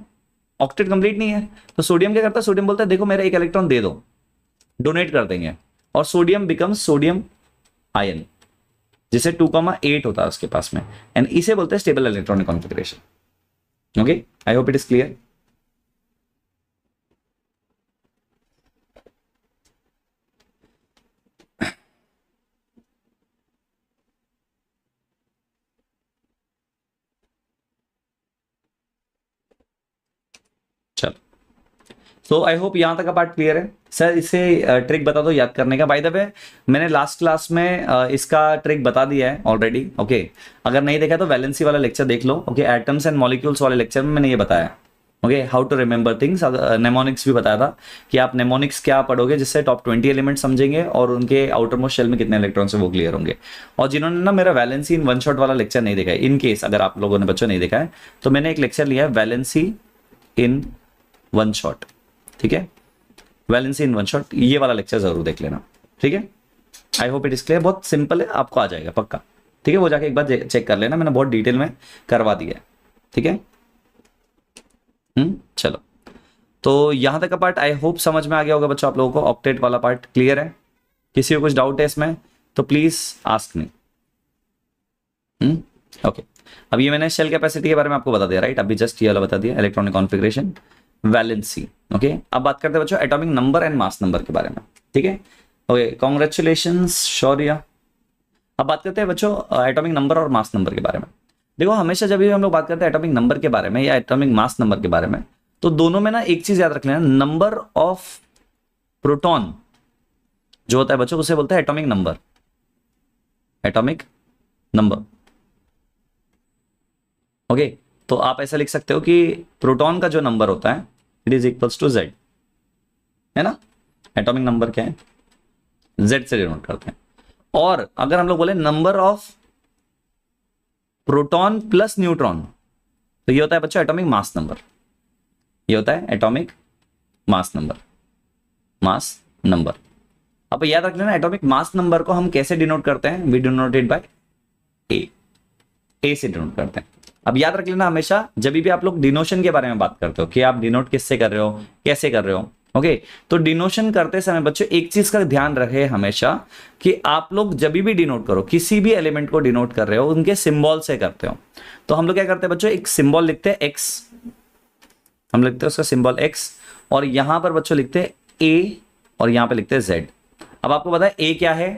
ऑक्टेट कंप्लीट नहीं है, तो सोडियम क्या करता है, सोडियम बोलता है देखो मेरा एक इलेक्ट्रॉन दे दो, डोनेट कर देंगे, और सोडियम बिकम्स सोडियम आयन, जिसे 2,8 होता है उसके पास में, एंड इसे बोलते हैं stable electronic configuration. Okay, I hope it is clear. चलो, तो आई होप यहां तक का पार्ट क्लियर है। सर इसे ट्रिक बता दो याद करने का, बाय द वे मैंने लास्ट क्लास में इसका ट्रिक बता दिया है ऑलरेडी, ओके। अगर नहीं देखा तो वैलेंसी वाला लेक्चर देख लो, ओके, एटम्स एंड मॉलिक्यूल्स वाले लेक्चर में मैंने ये बताया, okay, how to remember things. Mnemonics भी बताया था कि आप नेमोनिक्स क्या पढ़ोगे जिससे टॉप 20 एलिमेंट समझेंगे और उनके आउटर मोस्ट शेल में कितने इलेक्ट्रॉन्स है वो क्लियर होंगे। और जिन्होंने ना मेरा वैलेंसी इन वन शॉट वाला लेक्चर नहीं देखा है, इन केस अगर आप लोगों ने बच्चों नहीं देखा है, तो मैंने एक लेक्चर लिया है वैलेंसी इन वन शॉट, ठीक है, वैलेंसी इन वन शॉट, ये वाला लेक्चर जरूर देख लेना, ठीक है। I hope it is clear, बहुत सिंपल है, आपको आ जाएगा पक्का, ठीक है। वो जाके एक बार चेक कर लेना, मैंने बहुत डिटेल में करवा दिया है, ठीक है। चलो, तो यहां तक का पार्ट आई होप समझ में आ गया होगा बच्चों आप लोगों को, ऑक्टेट वाला पार्ट क्लियर है। किसी को कुछ डाउट है इसमें तो प्लीज आस्क मी। ओके, अब ये मैंने शेल कैपेसिटी के बारे में आपको बता दिया, राइट, अभी जस्ट ये वाला बता दिया, इलेक्ट्रॉनिक कॉन्फ़िगरेशन, वैलेंसी, ओके। अब बात करते हैं बच्चों atomic number and mass number के बारे में, ठीक है। ओके, कॉन्ग्रेचुलेशंस शौर्य। अब बात करते हैं बच्चों एटॉमिक नंबर और मास नंबर के बारे में। देखो हमेशा जब भी हम लोग बात करते हैं एटॉमिक नंबर के बारे में या एटॉमिक मास नंबर के बारे में, तो दोनों में ना एक चीज याद रख लेना, नंबर ऑफ प्रोटॉन जो होता है बच्चों उसे बोलते हैं atomic number, atomic number, okay. तो आप ऐसा लिख सकते हो कि प्रोटॉन का जो नंबर होता है it is equals to Z, है ना। एटॉमिक नंबर क्या है, जेड से डिनोट करते हैं। और अगर हम लोग बोले number of proton plus neutron, तो ये होता है बच्चों एटॉमिक मास नंबर, ये होता है atomic mass number, mass number. अब याद रख लेना एटॉमिक मास नंबर को हम कैसे डिनोट करते हैं, वी डिनोट इट बाय ए से डिनोट करते हैं। अब याद रख लेना हमेशा जब भी आप लोग डिनोशन के बारे में बात करते हो कि आप डिनोट किससे कर रहे हो, कैसे कर रहे हो, ओके। तो डिनोशन करते समय बच्चों एक चीज का ध्यान रहे हमेशा कि आप लोग जब भी डिनोट करो, किसी भी एलिमेंट को डिनोट कर रहे हो उनके सिंबल से करते हो। तो हम लोग क्या करते हैं बच्चों, एक सिंबल लिखते हैं एक्स, हम लिखते हैं उसका सिंबल एक्स, और यहां पर बच्चों लिखते हैं ए और यहां पे लिखते हैं जेड। अब आपको पता है ए क्या है,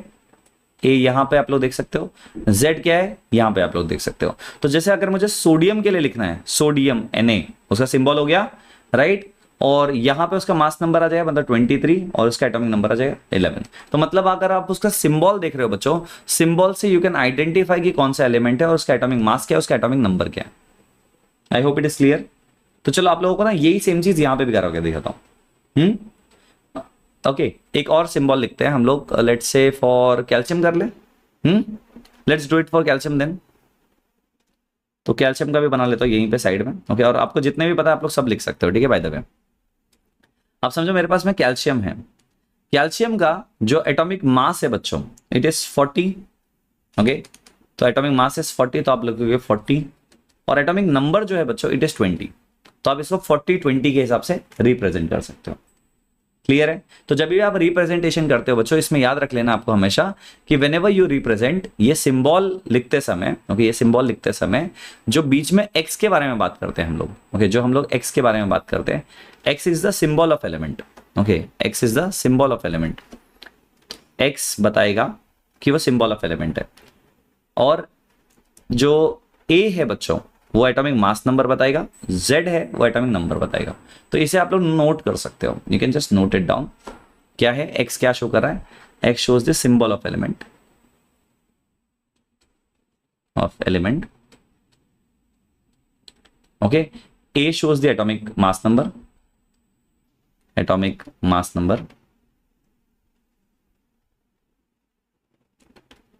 ए यहां पे आप लोग देख सकते हो, जेड क्या है यहां पे आप लोग देख सकते हो। तो जैसे अगर मुझे सोडियम के लिए लिखना है, सोडियम Na, उसका सिंबल हो गया, राइट, और यहाँ पे उसका मास नंबर आ जाएगा मतलब 23 और उसका एटॉमिक नंबर आ जाएगा 11। तो मतलब अगर आप उसका सिंबल देख रहे हो बच्चों, सिंबल से यू कैन आइडेंटिफाई कि कौन सा एलिमेंट है और उसका एटॉमिक मास क्या है, उसका एटॉमिक नंबर क्या है। I hope it is clear. तो चलो आप लोगों को ना यही सेम चीज यहाँ पे भी करोगे, दिखाता हूँ। ओके, एक और सिंबल लिखते हैं हम लोग, लेट्स से फॉर कैल्शियम कर ले। Let's do it for calcium then. तो कैल्शियम का भी बना लेता हूँ यहीं पे साइड में। ओके, और आपको जितने भी पता है आप लोग सब लिख सकते हो, ठीक है। बाय द वे आप समझो मेरे पास में कैल्शियम है, कैल्शियम का जो एटॉमिक मास है बच्चों इट इज 40। ओके, तो एटॉमिक मास इज 40, तो आप लिखोगे 40 और एटॉमिक नंबर जो है बच्चों इट इज 20। तो आप इसको 40-20 के हिसाब से रिप्रेजेंट कर सकते हो। क्लियर है। तो जब भी आप रिप्रेजेंटेशन करते हो बच्चों, इसमें याद रख लेना आपको हमेशा कि व्हेनेवर यू रिप्रेजेंट, ये सिंबल लिखते समय, ओके, ये सिंबल लिखते समय जो बीच में एक्स के बारे में बात करते हैं हम लोग, ओके, जो हम लोग एक्स के बारे में बात करते हैं, x is the symbol of element. Okay, x is the symbol of element. X बताएगा कि वो सिंबल ऑफ एलिमेंट है। और जो ए है बच्चों वो एटॉमिक मास नंबर बताएगा, Z है वो एटॉमिक नंबर बताएगा। तो इसे आप लोग नोट कर सकते हो, you can just note it down. क्या है X, क्या शो कर रहा है, X shows the symbol of element, okay. A shows the atomic mass number,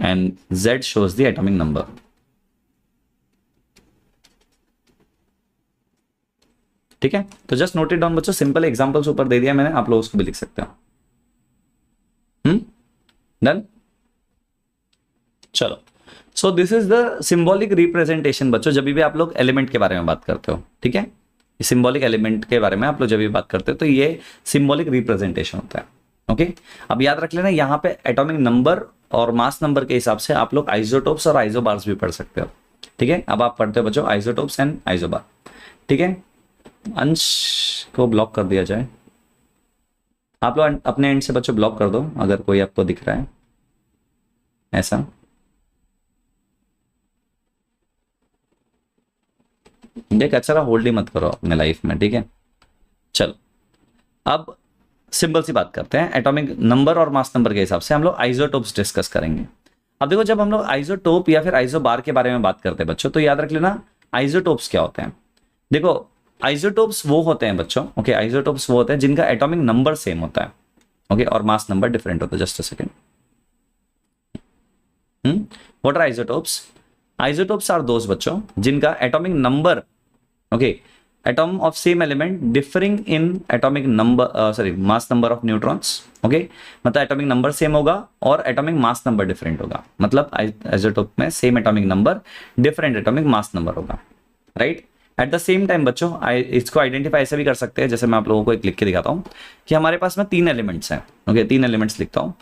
and Z shows the atomic number। ठीक है, तो जस्ट नोट इट डाउन बच्चों। सिंपल एग्जांपल्स ऊपर दे दिया मैंने, आप लोग उसको भी लिख सकते हो। डन। चलो, so this is the symbolic representation बच्चों, जब भी आप लोग एलिमेंट के बारे में बात करते हो, ठीक है। सिंबॉलिक एलिमेंट के बारे में आप लोग जब भी बात करते हो तो ये सिंबॉलिक रिप्रेजेंटेशन होता है। ओके, अब याद रख लेना यहाँ पे एटॉमिक नंबर और मास नंबर के हिसाब से आप लोग आइसोटोप्स और आइसोबार्स भी पढ़ सकते हो, ठीक है। अब आप पढ़ते हो बच्चों आइसोटोप्स एंड आइसोबार, ठीक है। अंश को ब्लॉक कर दिया जाए, आप लोग अपने एंड से बच्चों ब्लॉक कर दो अगर कोई आपको दिख रहा है ऐसा। देख अच्छा होल्ड ही मत करो अपने लाइफ में, ठीक है। चलो, अब सिंपल सी बात करते हैं, एटॉमिक नंबर और मास नंबर के हिसाब से हम लोग आइसोटोप्स डिस्कस करेंगे। अब देखो, जब हम लोग आइसोटोप या फिर आइसोबार के बारे में बात करते हैं बच्चों, तो याद रख लेना आइसोटोप्स क्या होते हैं। देखो, आइसोटोप्स वो होते हैं बच्चों, ओके, आइसोटोप्स वो होते हैं जिनका एटॉमिक नंबर सेम होता है, ओके, और मास नंबर डिफरेंट होता है। Just a second, what are isotopes? Isotopes are दोस्त बच्चों जिनका atomic number, okay, atom of same element differing in atomic number, mass number of neutrons, okay, मतलब एटॉमिक नंबर सेम होगा और एटॉमिक मास नंबर डिफरेंट होगा। मतलब आइसोटोप में same atomic number, different atomic mass number होगा, right. At the same time बच्चों इसको आइडेंटिफाई ऐसे भी कर सकते हैं, जैसे मैं आप लोगों को एक लिख के दिखाता हूं कि हमारे पास में 3 एलिमेंट्स हैं, ओके, 3 एलिमेंट्स लिखता हूं,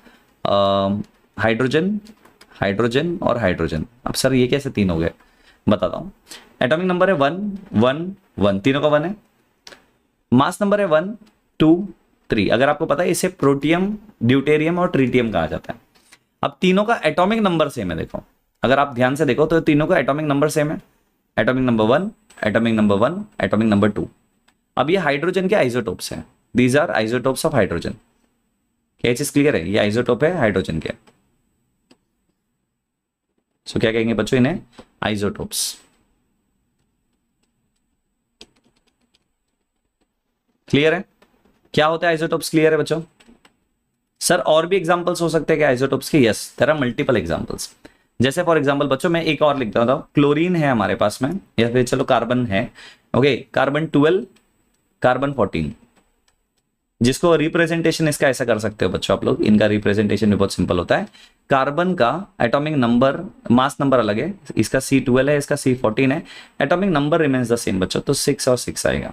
हाइड्रोजन, हाइड्रोजन और हाइड्रोजन। अब सर ये कैसे 3 हो गए, बताता हूं। एटॉमिक नंबर है 1 1 1, तीनों का 1 है। मास नंबर है 1 2 3। अगर आपको पता है इसे प्रोटियम, ड्यूटेरियम और ट्रीटियम कहा जाता है। अब तीनों का एटॉमिक नंबर सेम है। देखो, अगर आप ध्यान से देखो तो तीनों का एटॉमिक नंबर सेम है, atomic number 1, atomic number 1, atomic number 2। अब ये हाइड्रोजन के आइसोटोप्स हैं, these are isotopes of hydrogen. क्या चीज क्लियर है? ये आइसोटोप है हाइड्रोजन के। सो क्या कहेंगे बच्चों इन्हें? आइसोटोप्स। क्लियर है क्या होता है आइसोटोप्स? क्लियर है बच्चों? सर और भी एग्जांपल्स हो सकते हैं क्या आइसोटोप्स के? Yes, there are multiple examples. जैसे फॉर एग्जांपल बच्चों मैं एक और लिखता हूं, क्लोरीन है हमारे पास में, या फिर चलो कार्बन है, ओके, कार्बन 12, कार्बन 14, जिसको रिप्रेजेंटेशन इसका ऐसा कर सकते हो बच्चों आप लोग। इनका रिप्रेजेंटेशन भी बहुत सिंपल होता है। कार्बन का एटॉमिक नंबर, मास नंबर अलग है, इसका C12 है, इसका C14 है, atomic number remains the same बच्चों, तो 6 और 6 आएगा,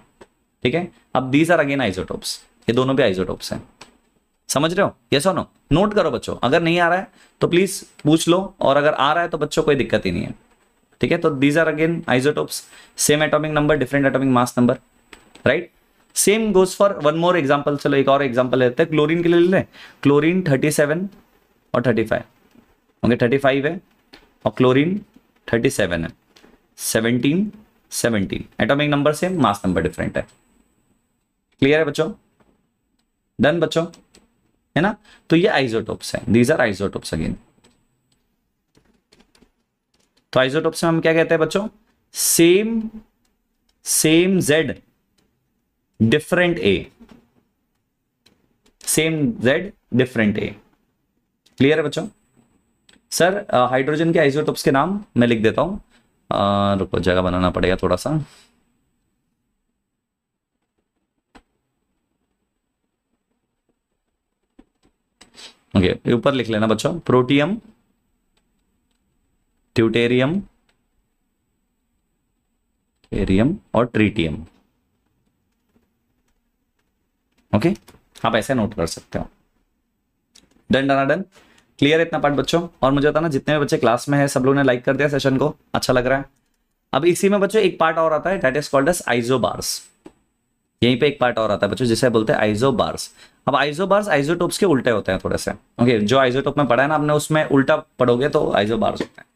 ठीक है। अब दीज आर अगेन आइसोटोप्स, ये दोनों भी आइसोटोप्स हैं। समझ रहे हो? यस और नो? नोट करो बच्चों, अगर नहीं आ रहा है तो प्लीज पूछ लो, और अगर आ रहा है तो बच्चों कोई दिक्कत ही नहीं है, ठीक है। तो these are again isotopes, same atomic number, different atomic mass number, right. Same goes for one more example. चलो एक और एग्जांपल लेते हैं, क्लोरीन के लिए ले लें। क्लोरीन 37 और 35, ओके, 35 है और क्लोरीन 37 है, 17 17, atomic number same, mass number different है। क्लियर है बच्चों? डन बच्चों, है ना? तो ये आइसोटोप्स है, दीज आर आइसोटोप्स अगेन। तो आइसोटोप्स में हम क्या कहते हैं बच्चों? सेम सेम जेड डिफरेंट ए, सेम जेड डिफरेंट ए। क्लियर है बच्चों? सर हाइड्रोजन के आइसोटोप्स के नाम मैं लिख देता हूं, रुको जगह बनाना पड़ेगा थोड़ा सा। ओके, ऊपर लिख लेना बच्चों, प्रोटियम, ट्यूटेरियम, एरियम और ट्रीटियम। ओके, आप ऐसे नोट कर सकते हो। डन डन डन, क्लियर इतना पार्ट बच्चों? और मुझे बताना जितने भी बच्चे क्लास में है सब लोगों ने लाइक कर दिया सेशन को, अच्छा लग रहा है? अब इसी में बच्चों एक पार्ट और आता है, that is called as isobars. यहीं पे एक पार्ट और आता है बच्चों जिसे बोलते हैं आइसोबार्स। अब आइसोबार्स आइसोटोप्स के उल्टे होते हैं थोड़े से। ओके, जो आइसोटोप में पढ़ा है ना आपने उसमें उल्टा पढ़ोगे तो आइसोबार्स होते हैं।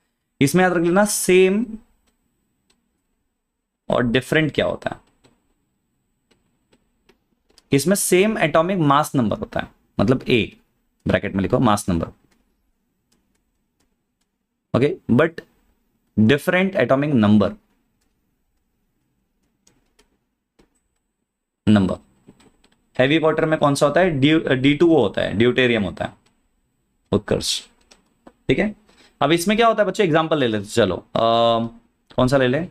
इसमें याद रख लेना सेम और डिफरेंट क्या होता है। इसमें सेम एटॉमिक मास नंबर होता है, मतलब ए, ब्रैकेट में लिखो mass number. Okay, but different atomic number heavy water में कौन सा होता है? D2O होता है, ड्यूटेरियम होता है, उत्कर्ष। ठीक है, अब इसमें क्या होता है बच्चों? एग्जांपल ले लेते चलो, कौन सा ले ले?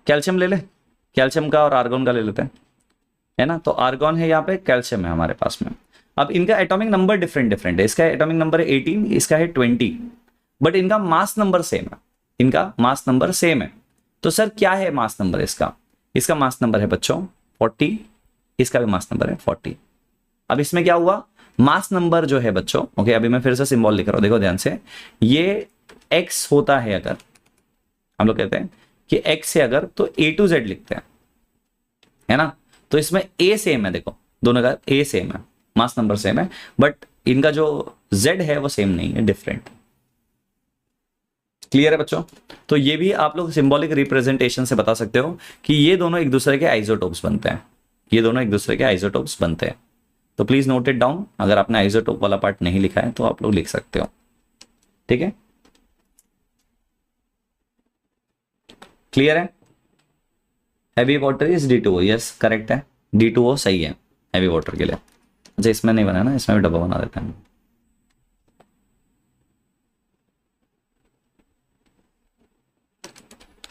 कैल्शियम ले ले, कैल्शियम का और आर्गन का ले लेते हैं, है ना? तो आर्गन है यहाँ पे, कैल्शियम है हमारे पास में। अब इनका एटॉमिक नंबर डिफरेंट डिफरेंट है, इसका एटॉमिक नंबर है 18, इसका है 20, बट इनका मास नंबर सेम है, इनका मास नंबर सेम है। तो सर क्या है मास नंबर इसका? इसका मास नंबर है बच्चों 40, इसका भी मास नंबर है 40। अब इसमें क्या हुआ? मास नंबर जो है बच्चों, ओके अभी मैं फिर से सिंबल लिख रहा हूं, देखो ध्यान से, ये x होता है अगर, हम लोग कहते हैं कि x है अगर, तो A to Z लिखते हैं, है ना? तो इसमें A सेम है, देखो दोनों का A सेम है, मास नंबर सेम है, बट इनका जो Z है वो सेम नहीं है, डिफरेंट। क्लियर है बच्चों? तो ये भी आप लोग सिंबॉलिक रिप्रेजेंटेशन से बता सकते हो कि ये दोनों एक दूसरे के आइसोटोप्स बनते हैं, ये दोनों एक दूसरे के आइसोटोप्स बनते हैं। तो प्लीज नोट इट डाउन, अगर आपने आइसोटोप वाला पार्ट नहीं लिखा है तो आप लोग लिख सकते हो। ठीक है, क्लियर है? Heavy water is D2O, yes correct है, D2O सही है हैवी वाटर के लिए। अच्छा इसमें नहीं बना ना, इसमें भी डब्बा बना देते हैं।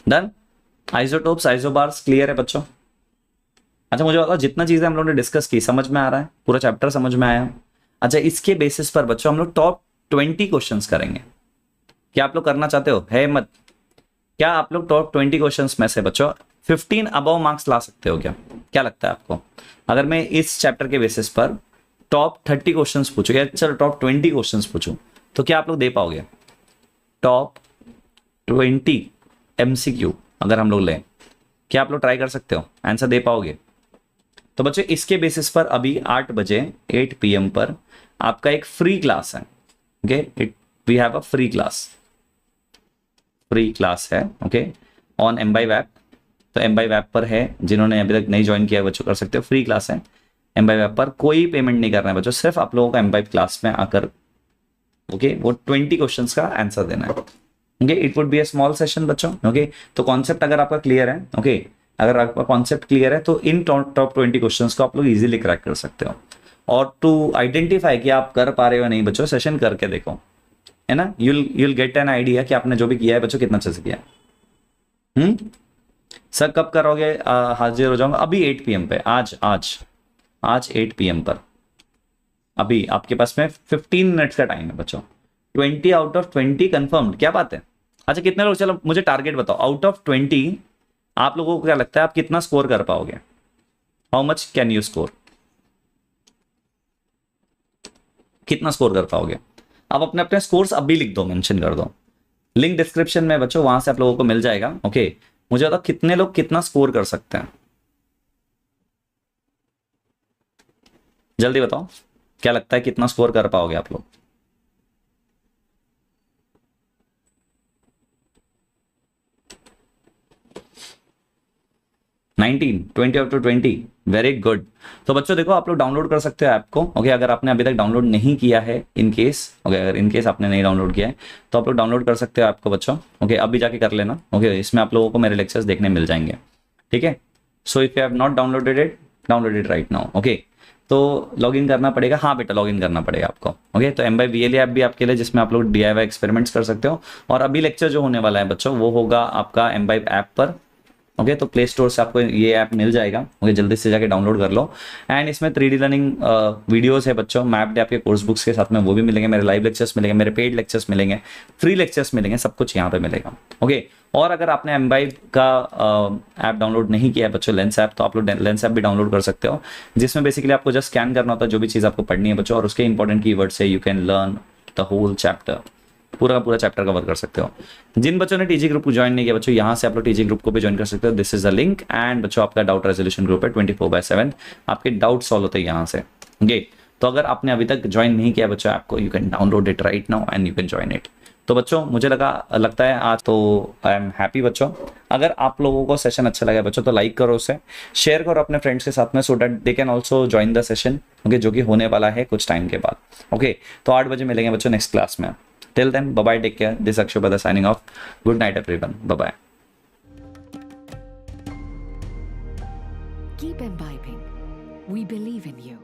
डन, आइसोटोप्स आइसोबार्स क्लियर है बच्चों? अच्छा मुझे बताओ जितना चीजें हम लोगों ने डिस्कस की समझ में आ रहा है? पूरा चैप्टर समझ में आया? अच्छा इसके बेसिस पर बच्चों हम लोग टॉप 20 क्वेश्चंस करेंगे। क्या आप लोग करना चाहते हो? है मत? क्या आप लोग टॉप 20 क्वेश्चंस में से बच्चों 15 अबव मार्क्स ला सकते हो क्या? क्या लगता है आपको? अगर मैं इस चैप्टर के बेसिस पर टॉप 30 क्वेश्चंस पूछूं या चलो टॉप 20 क्वेश्चंस पूछूं तो क्या आप लोग दे पाओगे? टॉप 20 MCQ अगर हम लोग लें, क्या आप लोग ट्राई कर सकते हो? आंसर दे पाओगे? तो बच्चों इसके बेसिस पर अभी 8 बजे 8 PM पर आपका एक फ्री क्लास है। Okay, we have a free class है, ओके, ऑन MBWeb। तो MBWeb पर है, जिन्होंने अभी तक नहीं ज्वाइन किया बच्चों कर सकते हो, फ्री क्लास है MBWeb पर, कोई पेमेंट नहीं करना है बच्चों, सिर्फ आप लोगों को MBWeb क्लास में आकर ओके वो 20 क्वेश्चंस का आंसर देना है। Okay, it would be a small session बच्चों। ओके, तो कॉन्सेप्ट अगर आपका क्लियर है, ओके अगर आपका कॉन्सेप्ट क्लियर है तो इन टॉप 20 क्वेश्चंस को आप लोग इजीली क्रैक कर सकते हो। और टू आइडेंटिफाई कि आप कर पा रहे हो नहीं बच्चों, सेशन करके देखो, है ना? यूल गेट एन आइडिया कि आपने जो भी किया है बच्चों कितना अच्छे से किया है। सर कब करोगे? हाजिर हो जाऊंगा अभी 8 PM पे, आज 8 PM पर। अभी आपके पास में 15 मिनट्स का टाइम है बच्चों। 20 आउट ऑफ 20 कंफर्म्ड, क्या बात है? अच्छा कितने लोग, चलो मुझे टारगेट बताओ, आउट ऑफ 20 आप लोगों को क्या लगता है आप कितना स्कोर कर पाओगे? How much can you score? कितना स्कोर कर पाओगे? आप अपने अपने स्कोर्स अभी लिख दो, मेंशन कर दो, लिंक डिस्क्रिप्शन में बच्चों, वहां से आप लोगों को मिल जाएगा। ओके, मुझे बताओ कितने लोग कितना स्कोर कर सकते हैं? जल्दी बताओ, क्या लगता है कितना स्कोर कर पाओगे आप लोग? 19, 20 अप टू 20, वेरी गुड। तो बच्चों देखो आप लोग डाउनलोड कर सकते हो ऐप को, ओके। अगर आपने अभी तक डाउनलोड नहीं किया है, इन केस, ओके, अगर इन केस आपने नहीं डाउनलोड किया है तो आप लोग डाउनलोड कर सकते हो ऐप को बच्चों, ओके। अभी जाके कर लेना, ओके। इसमें आप लोगों को मेरे लेक्चर्स देखने मिल जाएंगे, ठीक है। So if you have not downloaded it, download it right now, okay. तो लॉगिन करना पड़ेगा, हाँ बेटा लॉगिन करना पड़ेगा आपको, ओके। तो MBA ऐप भी आपके लिए, जिसमें आप लोग DIY एक्सपेरिमेंट्स कर सकते हो। और अभी लेक्चर जो होने वाला है बच्चों वो होगा आपका MBA ऐप पर, ओके। तो प्ले स्टोर से आपको ये ऐप मिल जाएगा, ओके। जल्दी से जाके डाउनलोड कर लो। एंड इसमें 3D लर्निंग वीडियोस है बच्चों, मैप्ड आपके कोर्स बुक्स के साथ में, वो भी मिलेंगे। मेरे लाइव लेक्चर्स मिलेंगे, मेरे पेड लेक्चर्स मिलेंगे, फ्री लेक्चर्स मिलेंगे, सब कुछ यहाँ पे मिलेगा, ओके। और अगर आपने MBA का ऐप डाउनलोड नहीं किया है बच्चों, लेंस ऐप, तो आप लोग लेंस ऐप भी डाउनलोड कर सकते हो, जिसमें बेसिकली आपको जस्ट स्कैन करना होता है जो भी चीज़ आपको पढ़नी है बच्चों, और उसके इंपॉर्टेंट कीवर्ड से you can learn the whole chapter, पूरा का पूरा चैप्टर कवर कर सकते हो। जिन बच्चों ने TG ग्रुप को ज्वाइन नहीं किया बच्चों, यहाँ से आप लोग TG ग्रुप को भी ज्वाइन कर सकते हो, this is the link. And बच्चों आपका डाउट रेजोल्यूशन ग्रुप है 24/7, आपके डाउट सॉल्व होते हैं यहाँ से, ओके। तो अगर आपने अभी तक ज्वाइन नहीं किया बच्चों आपको, you can download it right now and you can join it. तो बच्चों मुझे लगता है आज तो आई एम हैप्पी बच्चों। अगर आप लोगों को सेशन अच्छा लगा बच्चों तो लाइक करो उसे, शेयर करो अपने फ्रेंड्स के साथ में, so that they can also join the session, okay, जो कि होने वाला है कुछ टाइम के बाद, ओके। तो 8 बजे मिलेंगे बच्चों नेक्स्ट क्लास में। Till then, bye-bye, take care. This is Akshay Bada signing off. Good night, everyone. Bye-bye. Keep imbibing. We believe in you.